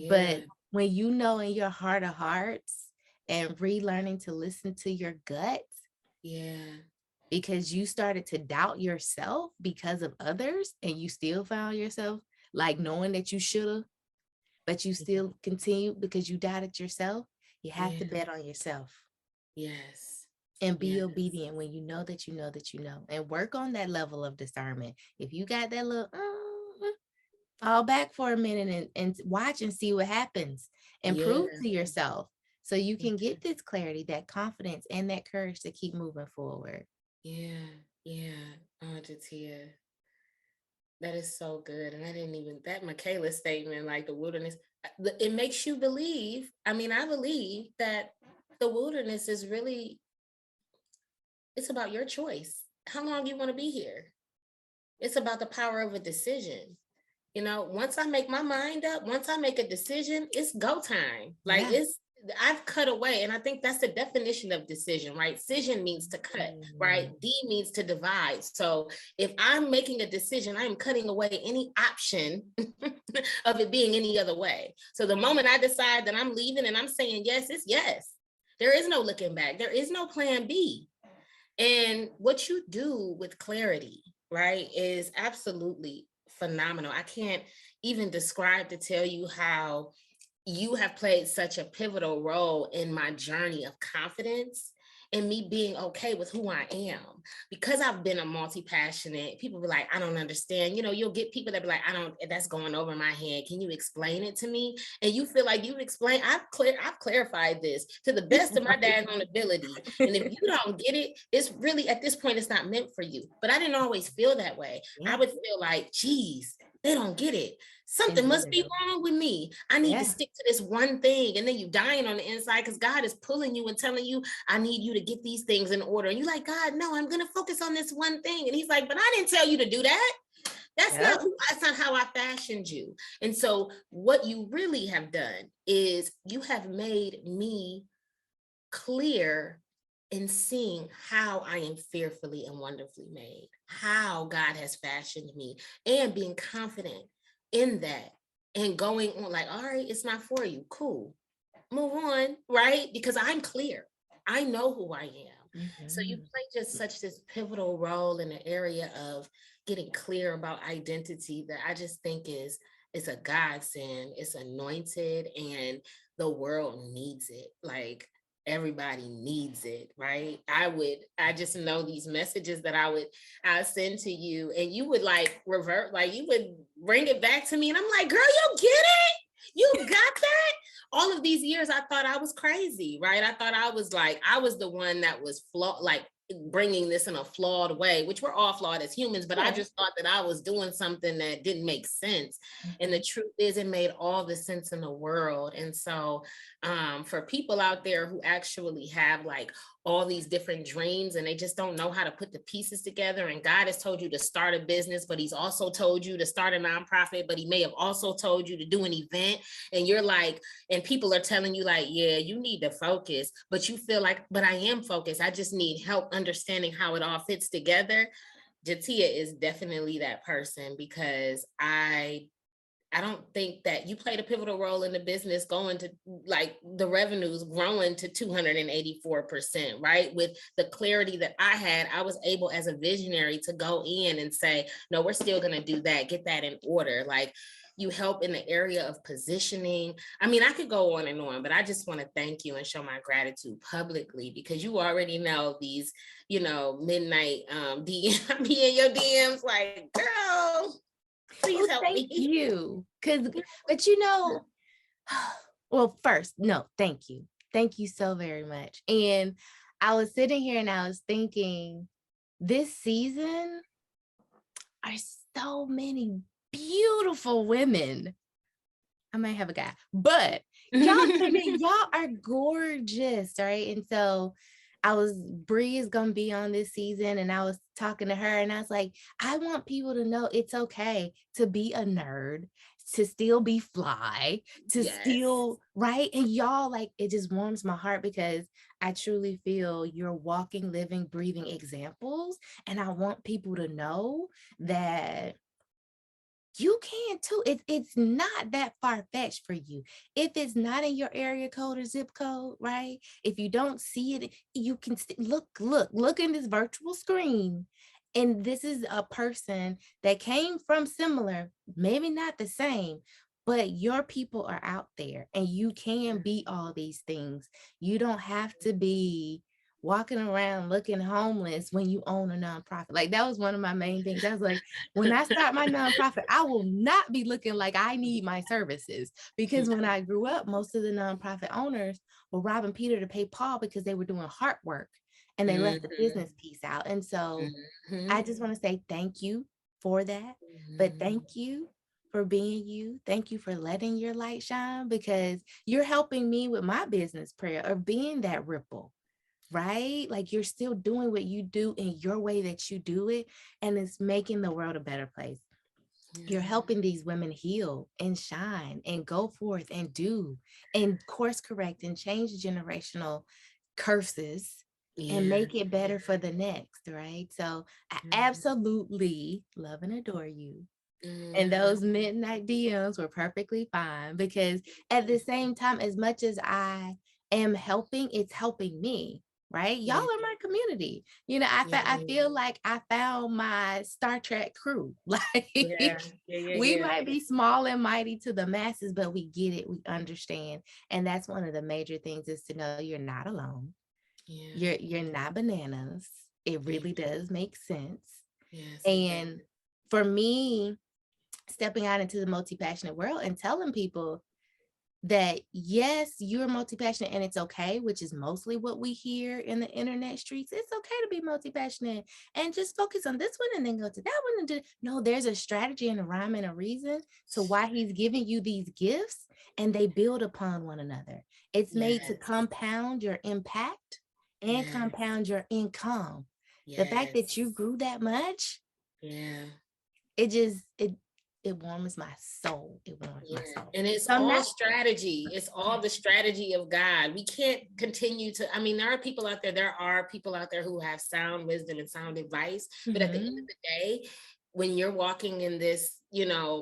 But when you know in your heart of hearts and relearning to listen to your gut, because you started to doubt yourself because of others and you still found yourself like knowing that you should have, but you still continue because you doubted yourself. You have to bet on yourself. Yes. And be obedient when you know that you know that you know, and work on that level of discernment. If you got that little fall back for a minute and watch and see what happens and prove to yourself so you can get this clarity, that confidence, and that courage to keep moving forward. Yeah. Oh, Jateya, that is so good. And I didn't even, that Michaela statement, like the wilderness, it makes you believe. I mean, I believe that the wilderness is really, it's about your choice. How long you want to be here? It's about the power of a decision. Once I make my mind up, once I make a decision, it's go time. Like I've cut away. And I think that's the definition of decision, right? Decision means to cut, right? D means to divide. So if I'm making a decision, I'm cutting away any option of it being any other way. So the moment I decide that I'm leaving and I'm saying yes, it's yes. There is no looking back. There is no plan B. And what you do with clarity, right, is absolutely phenomenal. I can't even describe to tell you how you have played such a pivotal role in my journey of confidence and me being okay with who I am. Because I've been a multi-passionate, people be like, I don't understand. You'll get people that be like, that's going over my head. Can you explain it to me? And you feel like you've explained, I've clarified this to the best of my daggone ability. And if you don't get it, it's really, at this point, it's not meant for you. But I didn't always feel that way. I would feel like, geez, they don't get it. Something must be wrong with me. I need to stick to this one thing. And then you dying on the inside because God is pulling you and telling you, I need you to get these things in order. And you're like, God, no, I'm going to focus on this one thing. And he's like, but I didn't tell you to do that. That's not how I fashioned you. And so what you really have done is you have made me clear in seeing how I am fearfully and wonderfully made, how God has fashioned me, and being confident in that and going on like, all right, it's not for you. Cool. Move on, right? Because I'm clear. I know who I am. So you play just such this pivotal role in the area of getting clear about identity that I just think is a godsend. It's anointed and the world needs it. Like everybody needs it, right? I just know these messages that I send to you and you would like revert, like you would bring it back to me. And I'm like, girl, you get it? You got that? All of these years, I thought I was crazy, right? I thought I was the one that was like bringing this in a flawed way, which we're all flawed as humans, but I just thought that I was doing something that didn't make sense. And the truth is, it made all the sense in the world. And so for people out there who actually have like all these different dreams and they just don't know how to put the pieces together, and God has told you to start a business, but he's also told you to start a nonprofit, but he may have also told you to do an event, and you're like, and people are telling you like, yeah, you need to focus, but you feel like, but I am focused, I just need help understanding how it all fits together. Jateya is definitely that person, because I don't think that you played a pivotal role in the business going to like the revenues growing to 284%, right? With the clarity that I had, I was able as a visionary to go in and say, no, we're still going to do that. Get that in order. Like, you help in the area of positioning. I mean, I could go on, but I just want to thank you and show my gratitude publicly, because you already know these, midnight DM, me in your DMs like, girl, please help me. Thank you. But well, first, no, thank you. Thank you so very much. And I was sitting here and I was thinking, this season are so many beautiful women. I might have a guy, but y'all are gorgeous, right? And so Bree is gonna be on this season, and I was talking to her and I was like, I want people to know it's okay to be a nerd, to still be fly, to still, right? And y'all, like, it just warms my heart, because I truly feel you're walking, living, breathing examples. And I want people to know that you can too. It's not that far-fetched for you. If it's not in your area code or zip code, right? If you don't see it, you can look in this virtual screen. And this is a person that came from similar, maybe not the same, but your people are out there and you can be all these things. You don't have to be walking around looking homeless when you own a nonprofit. Like, that was one of my main things. I was like, when I start my nonprofit, I will not be looking like I need my services, because when I grew up, most of the nonprofit owners were robbing Peter to pay Paul, because they were doing heart work and they left the business piece out. And so I just want to say thank you for that, but thank you for being you. Thank you for letting your light shine, because you're helping me with my business prayer of being that ripple. Right? Like, you're still doing what you do in your way that you do it, and it's making the world a better place. You're helping these women heal and shine and go forth and do and course correct and change generational curses and make it better for the next, right? So I absolutely love and adore you. And those midnight DMs were perfectly fine, because at the same time, as much as I am helping, it's helping me, right? Y'all are my community. I feel like I found my Star Trek crew. Like, we might be small and mighty to the masses, but we get it, we understand. And that's one of the major things, is to know you're not alone. You're not bananas. It really does make sense. And for me, stepping out into the multi-passionate world and telling people that, yes, you're multi-passionate and it's okay, which is mostly what we hear in the internet streets. It's okay to be multi-passionate and just focus on this one and then go to that one. No, there's a strategy and a rhyme and a reason to why he's giving you these gifts, and they build upon one another. It's made to compound your impact and compound your income. The fact that you grew that much, it warms my soul. It warms my soul. And it's all strategy. It's all the strategy of God. We can't continue to, there are people out there who have sound wisdom and sound advice. But at the end of the day, when you're walking in this,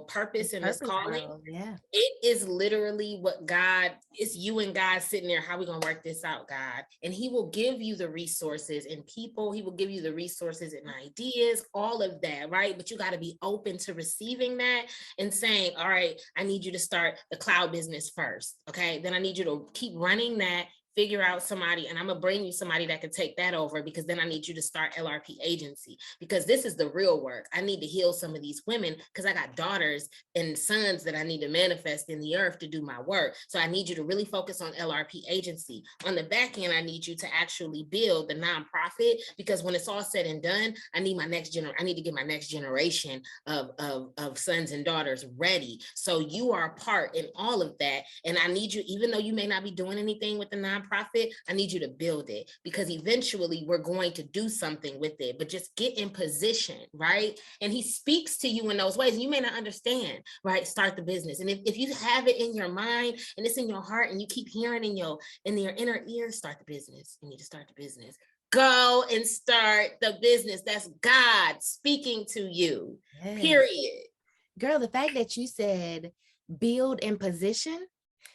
purpose and this calling, it is literally what God, it's you and God sitting there. How are we going to work this out, God? And he will give you the resources and people. He will give you the resources and ideas, all of that, right? But you got to be open to receiving that and saying, all right, I need you to start the cloud business first. Okay. Then I need you to keep running that figure out somebody, and I'm gonna bring you somebody that can take that over, because then I need you to start LRP Agency, because this is the real work. I need to heal some of these women, because I got daughters and sons that I need to manifest in the earth to do my work. So I need you to really focus on LRP Agency. On the back end, I need you to actually build the nonprofit, because when it's all said and done, I need I need to get my next generation of sons and daughters ready. So you are a part in all of that. And I need you, even though you may not be doing anything with the nonprofit, I need you to build it, because eventually we're going to do something with it, but just get in position, right? And he speaks to you in those ways. And you may not understand, right? Start the business. And if you have it in your mind and it's in your heart and you keep hearing in your inner ear, start the business. You need to start the business. Go and start the business. That's God speaking to you, yes. Period. Girl, the fact that you said build in position,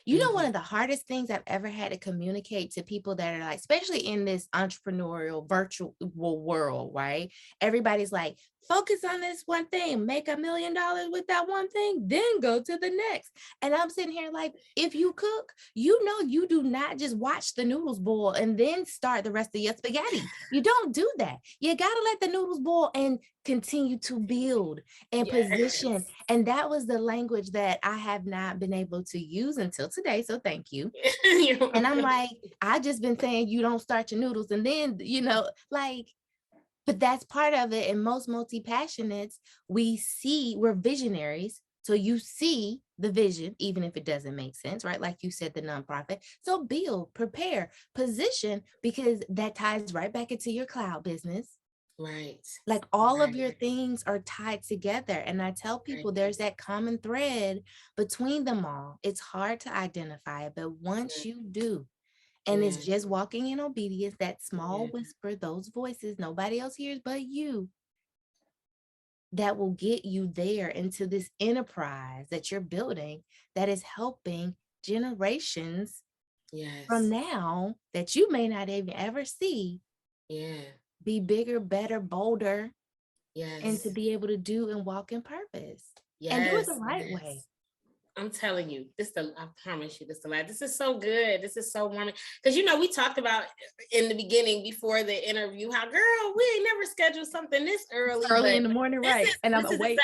you know, one of the hardest things I've ever had to communicate to people that are like, especially in this entrepreneurial virtual world, right? Everybody's like, focus on this one thing, make $1 million with that one thing, then go to the next. And I'm sitting here like, if you cook, you know, you do not just watch the noodles boil and then start the rest of your spaghetti. You don't do that. You got to let the noodles boil and continue to build and position. And that was the language that I have not been able to use until today. So thank you. And I'm like, I just been saying you don't start your noodles and then, you know, like, but that's part of it. And most multi-passionates, we're visionaries. So you see the vision, even if it doesn't make sense, right? Like you said, the nonprofit. So build, prepare, position, because that ties right back into your cloud business. Right. Like all of your things are tied together. And I tell people there's that common thread between them all. It's hard to identify it, but once you do, and it's just walking in obedience, that small whisper, those voices nobody else hears but you, that will get you there into this enterprise that you're building that is helping generations from now that you may not even ever see be bigger, better, bolder, and to be able to do and walk in purpose and do it the right way. I'm telling you, I promise you, this is so good. This is so warming. Because, you know, we talked about in the beginning before the interview, how, girl, we ain't never scheduled something this early in the morning, right? And I'm awake.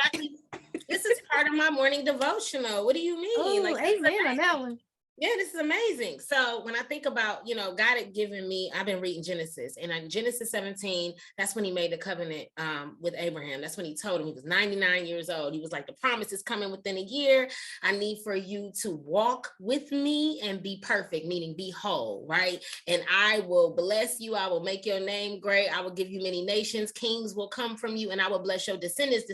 This is part of my morning devotional. What do you mean? Oh, amen on that one. Yeah, this is amazing. So when I think about, you know, God had given me, I've been reading Genesis, and in Genesis 17, that's when he made the covenant with Abraham. That's when he told him, he was 99 years old. He was like, the promise is coming within a year. I need for you to walk with me and be perfect, meaning be whole, right? And I will bless you. I will make your name great. I will give you many nations. Kings will come from you, and I will bless your descendants.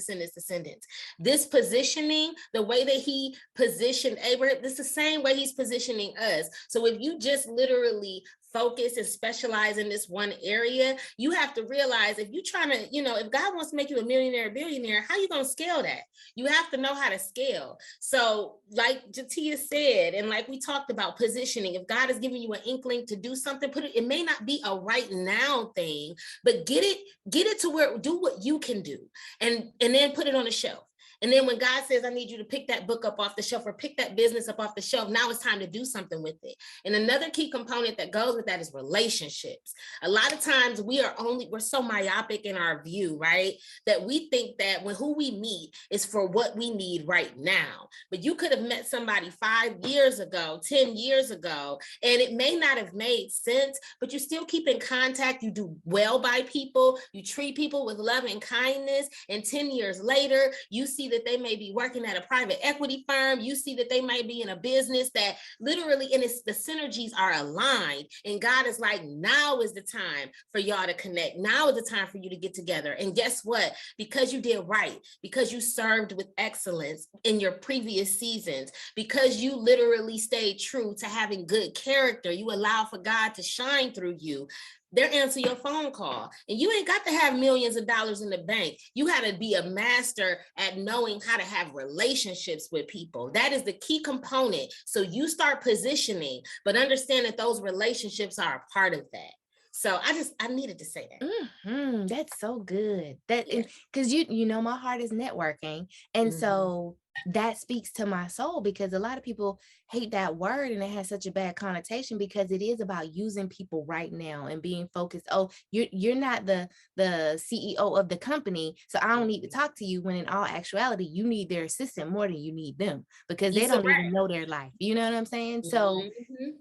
This positioning, the way that he positioned Abraham, this is the same way he's positioning us. So if you just literally focus and specialize in this one area, you have to realize if you're trying to, you know, if God wants to make you a millionaire, billionaire, how are you going to scale that? You have to know how to scale. So like Jateya said, and like we talked about positioning, if God is giving you an inkling to do something, it may not be a right now thing, but get it to where, do what you can do, and then put it on the shelf. And then when God says, I need you to pick that book up off the shelf or pick that business up off the shelf, now it's time to do something with it. And another key component that goes with that is relationships. A lot of times we're so myopic in our view, right? That we think that who we meet is for what we need right now. But you could have met somebody 5 years ago, 10 years ago, and it may not have made sense, but you still keep in contact. You do well by people. You treat people with love and kindness. And 10 years later, you see that they may be working at a private equity firm. You see that they might be in a business that literally, and the synergies are aligned. And God is like, now is the time for y'all to connect. Now is the time for you to get together. And guess what? Because you did right, because you served with excellence in your previous seasons, because you literally stayed true to having good character, you allow for God to shine through you. They'll answer your phone call. And you ain't got to have millions of dollars in the bank. You got to be a master at knowing how to have relationships with people. That is the key component. So you start positioning, but understand that those relationships are a part of that. So I needed to say that. That's so good. That because you know my heart is networking, and so that speaks to my soul, because a lot of people hate that word and it has such a bad connotation, because it is about using people right now and being focused. Oh, you're not the CEO of the company, so I don't need to talk to you, when in all actuality you need their assistant more than you need them, because You they so don't even know their life. You know what I'm saying? So right.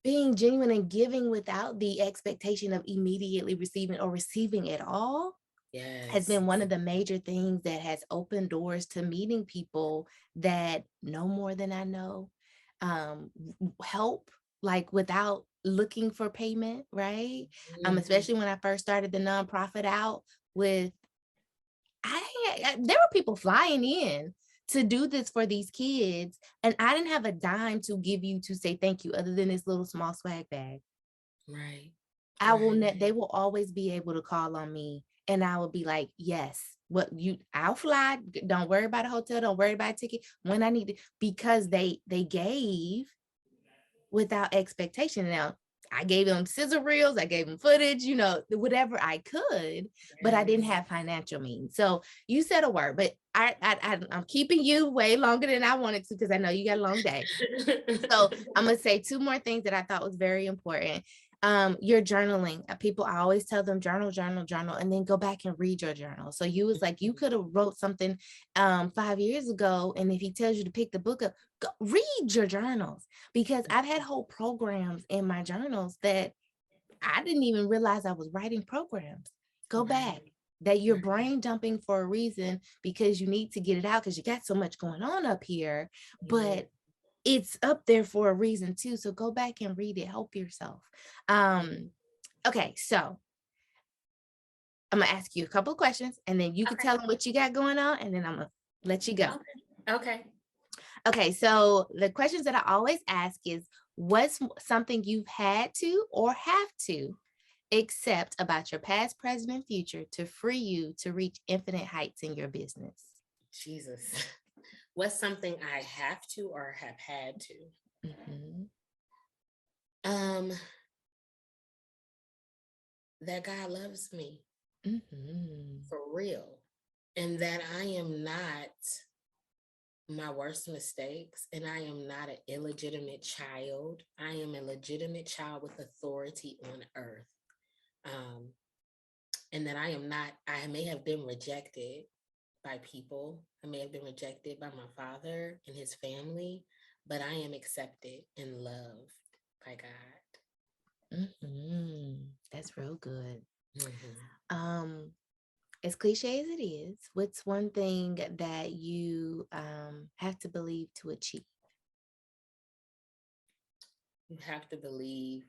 being genuine and giving without the expectation of immediately receiving or receiving at all has Yes. been one of the major things that has opened doors to meeting people that know more than I know, help like without looking for payment, right? Mhm. Especially when I first started the nonprofit out with, there were people flying in to do this for these kids, and I didn't have a dime to give you to say thank you other than this little small swag bag. Right. I will Right. they will always be able to call on me, and I will be like, yes, I'll fly. Don't worry about a hotel, don't worry about a ticket when I need to, because they gave without expectation. Now, I gave them scissor reels, I gave them footage, whatever I could, but I didn't Yes. have financial means. So you said a word, but I'm keeping you way longer than I wanted to, because I know you got a long day. So I'm gonna say two more things that I thought was very important. Your journaling. People, I always tell them journal, journal, journal, and then go back and read your journal. So you was like, you could have wrote something 5 years ago, and if he tells you to pick the book up, go read your journals, because I've had whole programs in my journals that I didn't even realize I was writing programs. Go back. Right. That you're Right. brain dumping for a reason, because you need to get it out, because you got so much going on up here. Yeah. But it's up there for a reason too. So go back and read it. Help yourself. Okay, so I'm gonna ask you a couple of questions, and then you can Okay. tell them what you got going on, and then I'm gonna let you go. Okay. Okay. Okay, so the questions that I always ask is, what's something you've had to or have to accept about your past, present, and future to free you to reach infinite heights in your business? Jesus. What's something I have to or have had to? Mhm. Um, that God loves me Mhm. for real. And that I am not my worst mistakes, and I am not an illegitimate child. I am a legitimate child with authority on earth. Um, and that I am not, I may have been rejected by people. I may have been rejected by my father and his family, but I am accepted and loved by God. That's real good. Mhm. Um, as cliche as it is, what's one thing that you have to believe to achieve? You have to believe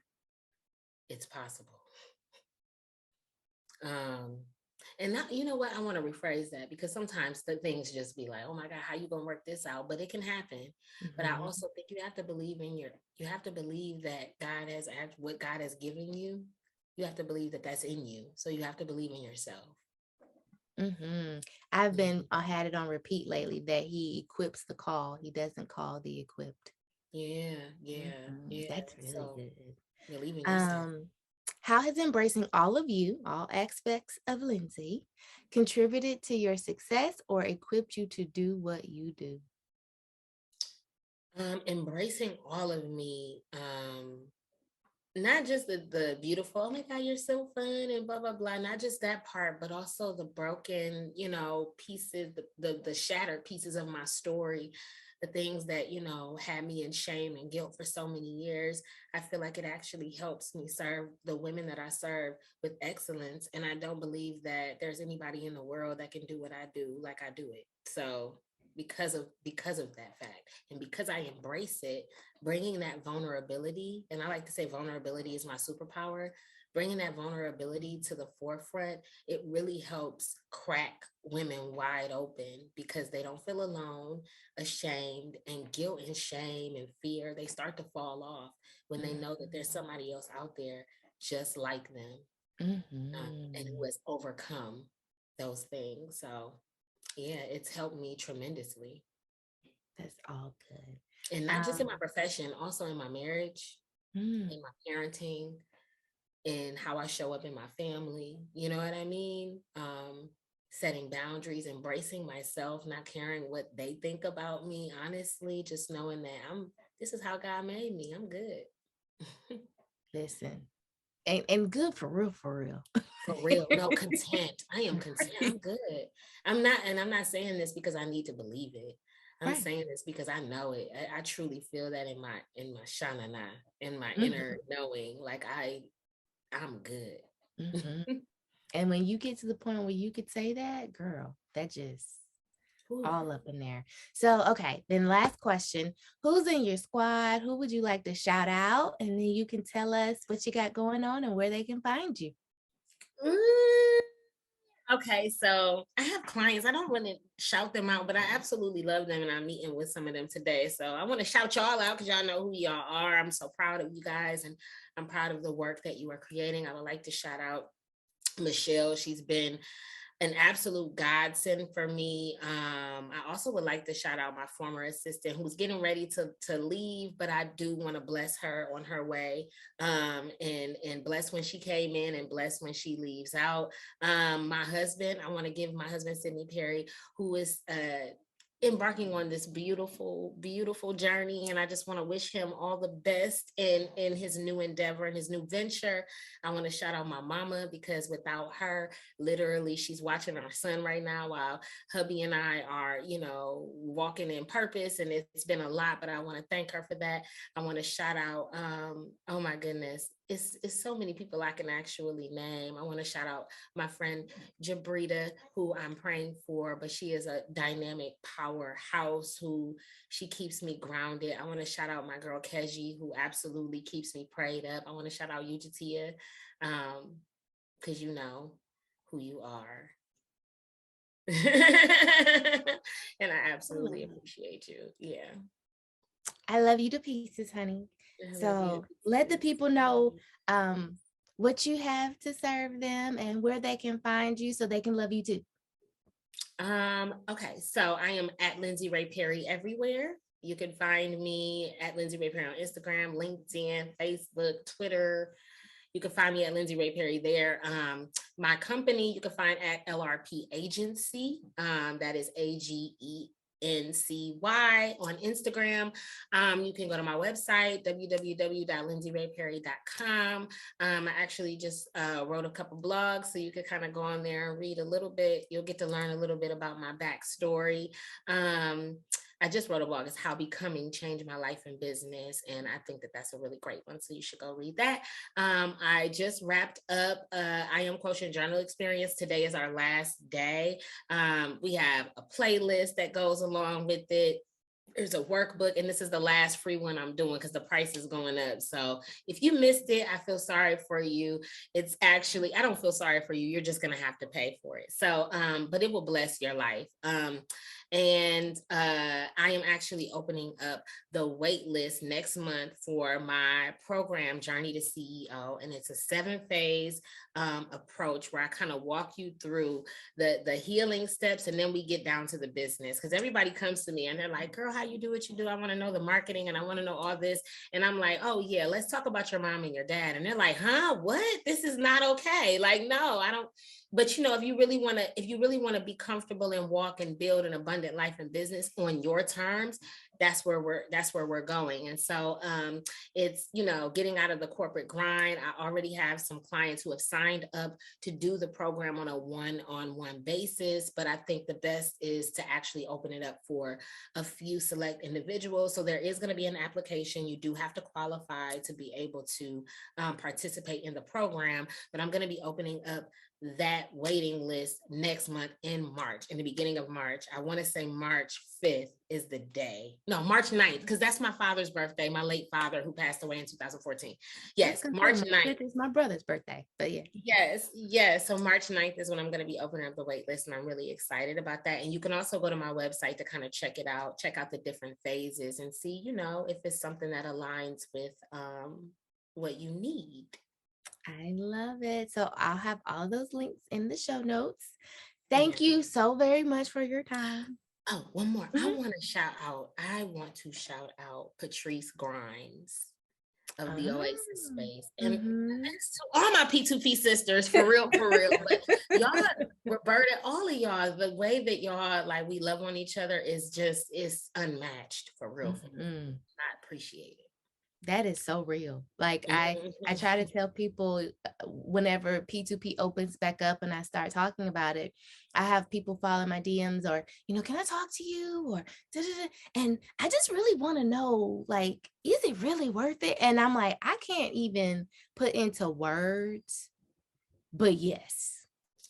it's possible. Um, and not, you know what? I want to rephrase that, because sometimes the things just be like, oh my God, how you gonna work this out? But it can happen. But I Mhm. also think you have to believe you have to believe that what God has given you. You have to believe that that's in you. So you have to believe in yourself. I've been Mhm. I had it on repeat lately that he equips the call. He doesn't call the equipped. Yeah, yeah, yeah. That's really So good. believe in yourself. Um, how has embracing all of you, all aspects of Lindsay, contributed to your success or equipped you to do what you do? Embracing all of me. Not just the beautiful, oh my God, you're so fun and blah blah blah, not just that part, but also the broken, pieces, the shattered pieces of my story, the things that had me in shame and guilt for so many years. I feel like it actually helps me serve the women that I serve with excellence, and I don't believe that there's anybody in the world that can do what I do like I do it. So because of that fact, and because I embrace it, bringing that vulnerability, and I like to say vulnerability is my superpower, bringing that vulnerability to the forefront, it really helps crack women wide open, because they don't feel alone, ashamed, and guilt and shame and fear, they start to fall off when they know that there's somebody else out there just like them, and who Mhm. has overcome those things. So yeah, it's helped me tremendously. That's all good. And not just in my Um, profession, also in my marriage, mm, in my parenting, and how I show up in my family. You know what I mean? setting boundaries, embracing myself, not caring what they think about me, honestly, just knowing that this is how God made me. I'm good. Listen, and good for real, for real. For real. No, content. I am content. I'm good. I'm not saying this because I need to believe it. I'm Right. saying this because I know it. I truly feel that in my shanana, in my Mm-hmm. inner knowing. Like I'm good. Mm-hmm. And when you get to the point where you could say that, girl, that just Whew. all up in there. So, okay, then last question. Who's in your squad? Who would you like to shout out? And then you can tell us what you got going on and where they can find you. Mm, okay, so I have clients. I don't want to shout them out, but I absolutely love them, and I'm meeting with some of them today. So I want to shout y'all out because y'all know who y'all are. I'm so proud of you guys, and I'm proud of the work that you are creating. I would like to shout out Michelle. She's been an absolute godsend for me. I also would like to shout out my former assistant who's getting ready to leave, but I do want to bless her on her way, and bless when she came in and bless when she leaves out. My husband, I want to give my husband Sydney Perry, who is embarking on this beautiful journey, and I just want to wish him all the best in his new endeavor and his new venture. I want to shout out my mama because without her, literally, she's watching our son right now while hubby and I are, walking in purpose, and it's been a lot, but I want to thank her for that. I want to shout out, oh my goodness, it's so many people I can actually name. I want to shout out my friend Jabrita, who I'm praying for, but she is a dynamic powerhouse who she keeps me grounded. I want to shout out my girl Keji, who absolutely keeps me prayed up. I want to shout out you, Jateya, because you know who you are. And I absolutely appreciate you. Yeah. I love you to pieces, honey. I love you. So let the people know what you have to serve them and where they can find you so they can love you too. Okay, so I am at Lindsay Raé Perry everywhere. You can find me at Lindsay Raé Perry on Instagram, LinkedIn, Facebook, Twitter. You can find me at Lindsay Raé Perry there. My company you can find at LRP Agency. That is AGENCY on Instagram. You can go to my website, www.lindsayrayperry.com. I actually just wrote a couple blogs, so you could kind of go on there and read a little bit. You'll get to learn a little bit about my backstory. I just wrote a blog. It's How Becoming Changed My Life and Business. And I think that that's a really great one. So you should go read that. I just wrapped up I Am Quotient Journal Experience. Today is our last day. We have a playlist that goes along with it. There's a workbook, and this is the last free one I'm doing because the price is going up. So if you missed it, I feel sorry for you. It's actually, I don't feel sorry for you. You're just going to have to pay for it. So, but it will bless your life. And I am actually opening up the wait list next month for my program, Journey to CEO. And it's a 7-phase approach where I kind of walk you through the healing steps, and then we get down to the business, because everybody comes to me and they're like, girl, how you do what you do? I want to know the marketing and I want to know all this. And I'm like, oh yeah, let's talk about your mom and your dad. And they're like, huh, what? This is not okay. Like, no, I don't. But if you really want to be comfortable and walk and build an abundant life and business on your terms, that's where we're going. And so it's getting out of the corporate grind. I already have some clients who have signed up to do the program on a one-on-one basis, but I think the best is to actually open it up for a few select individuals. So there is going to be an application. You do have to qualify to be able to participate in the program, but I'm going to be opening up that waiting list next month in March, in the beginning of March. I want to say March 5th is the day. No, March 9th, because that's my father's birthday, my late father who passed away in 2014. Yes, March 9th. It's my brother's birthday, but yeah. Yes. So March 9th is when I'm going to be opening up the wait list, and I'm really excited about that. And you can also go to my website to kind of check it out, check out the different phases and see, if it's something that aligns with what you need. I love it. So I'll have all those links in the show notes. Thank you so very much for your time. Oh, one more. I want to shout out Patrice Grimes. of the Oasis space. And Mm-hmm. thanks to all my P2P sisters, for real, for real. But y'all, Roberta, all of y'all, the way that y'all, like, we love on each other is just, it's unmatched, for real. Mm-hmm. I appreciate it. That is so real. Like I try to tell people whenever P2P opens back up and I start talking about it, I have people follow my DMs or, can I talk to you? Or and I just really want to know, like, is it really worth it? And I'm like, I can't even put into words, but yes.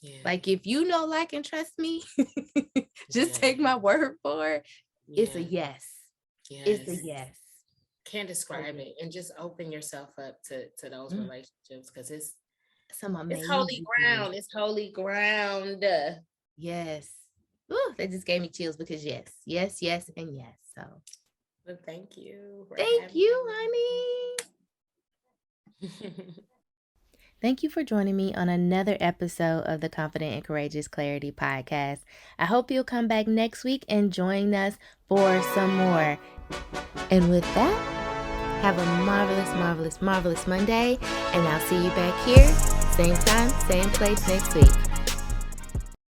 Yeah. Like if you know, like, and trust me, just take my word for it. Yeah. It's a yes. It's a yes. Can't describe it, and just open yourself up to those relationships, because it's holy ground. It's holy ground. Yes. Ooh, that just gave me chills, because yes, and yes. So well, thank you. Thank you, honey. Thank you for joining me on another episode of the Confident and Courageous Clarity Podcast. I hope you'll come back next week and join us for some more. And with that, have a marvelous, marvelous, marvelous Monday, and I'll see you back here, same time, same place next week.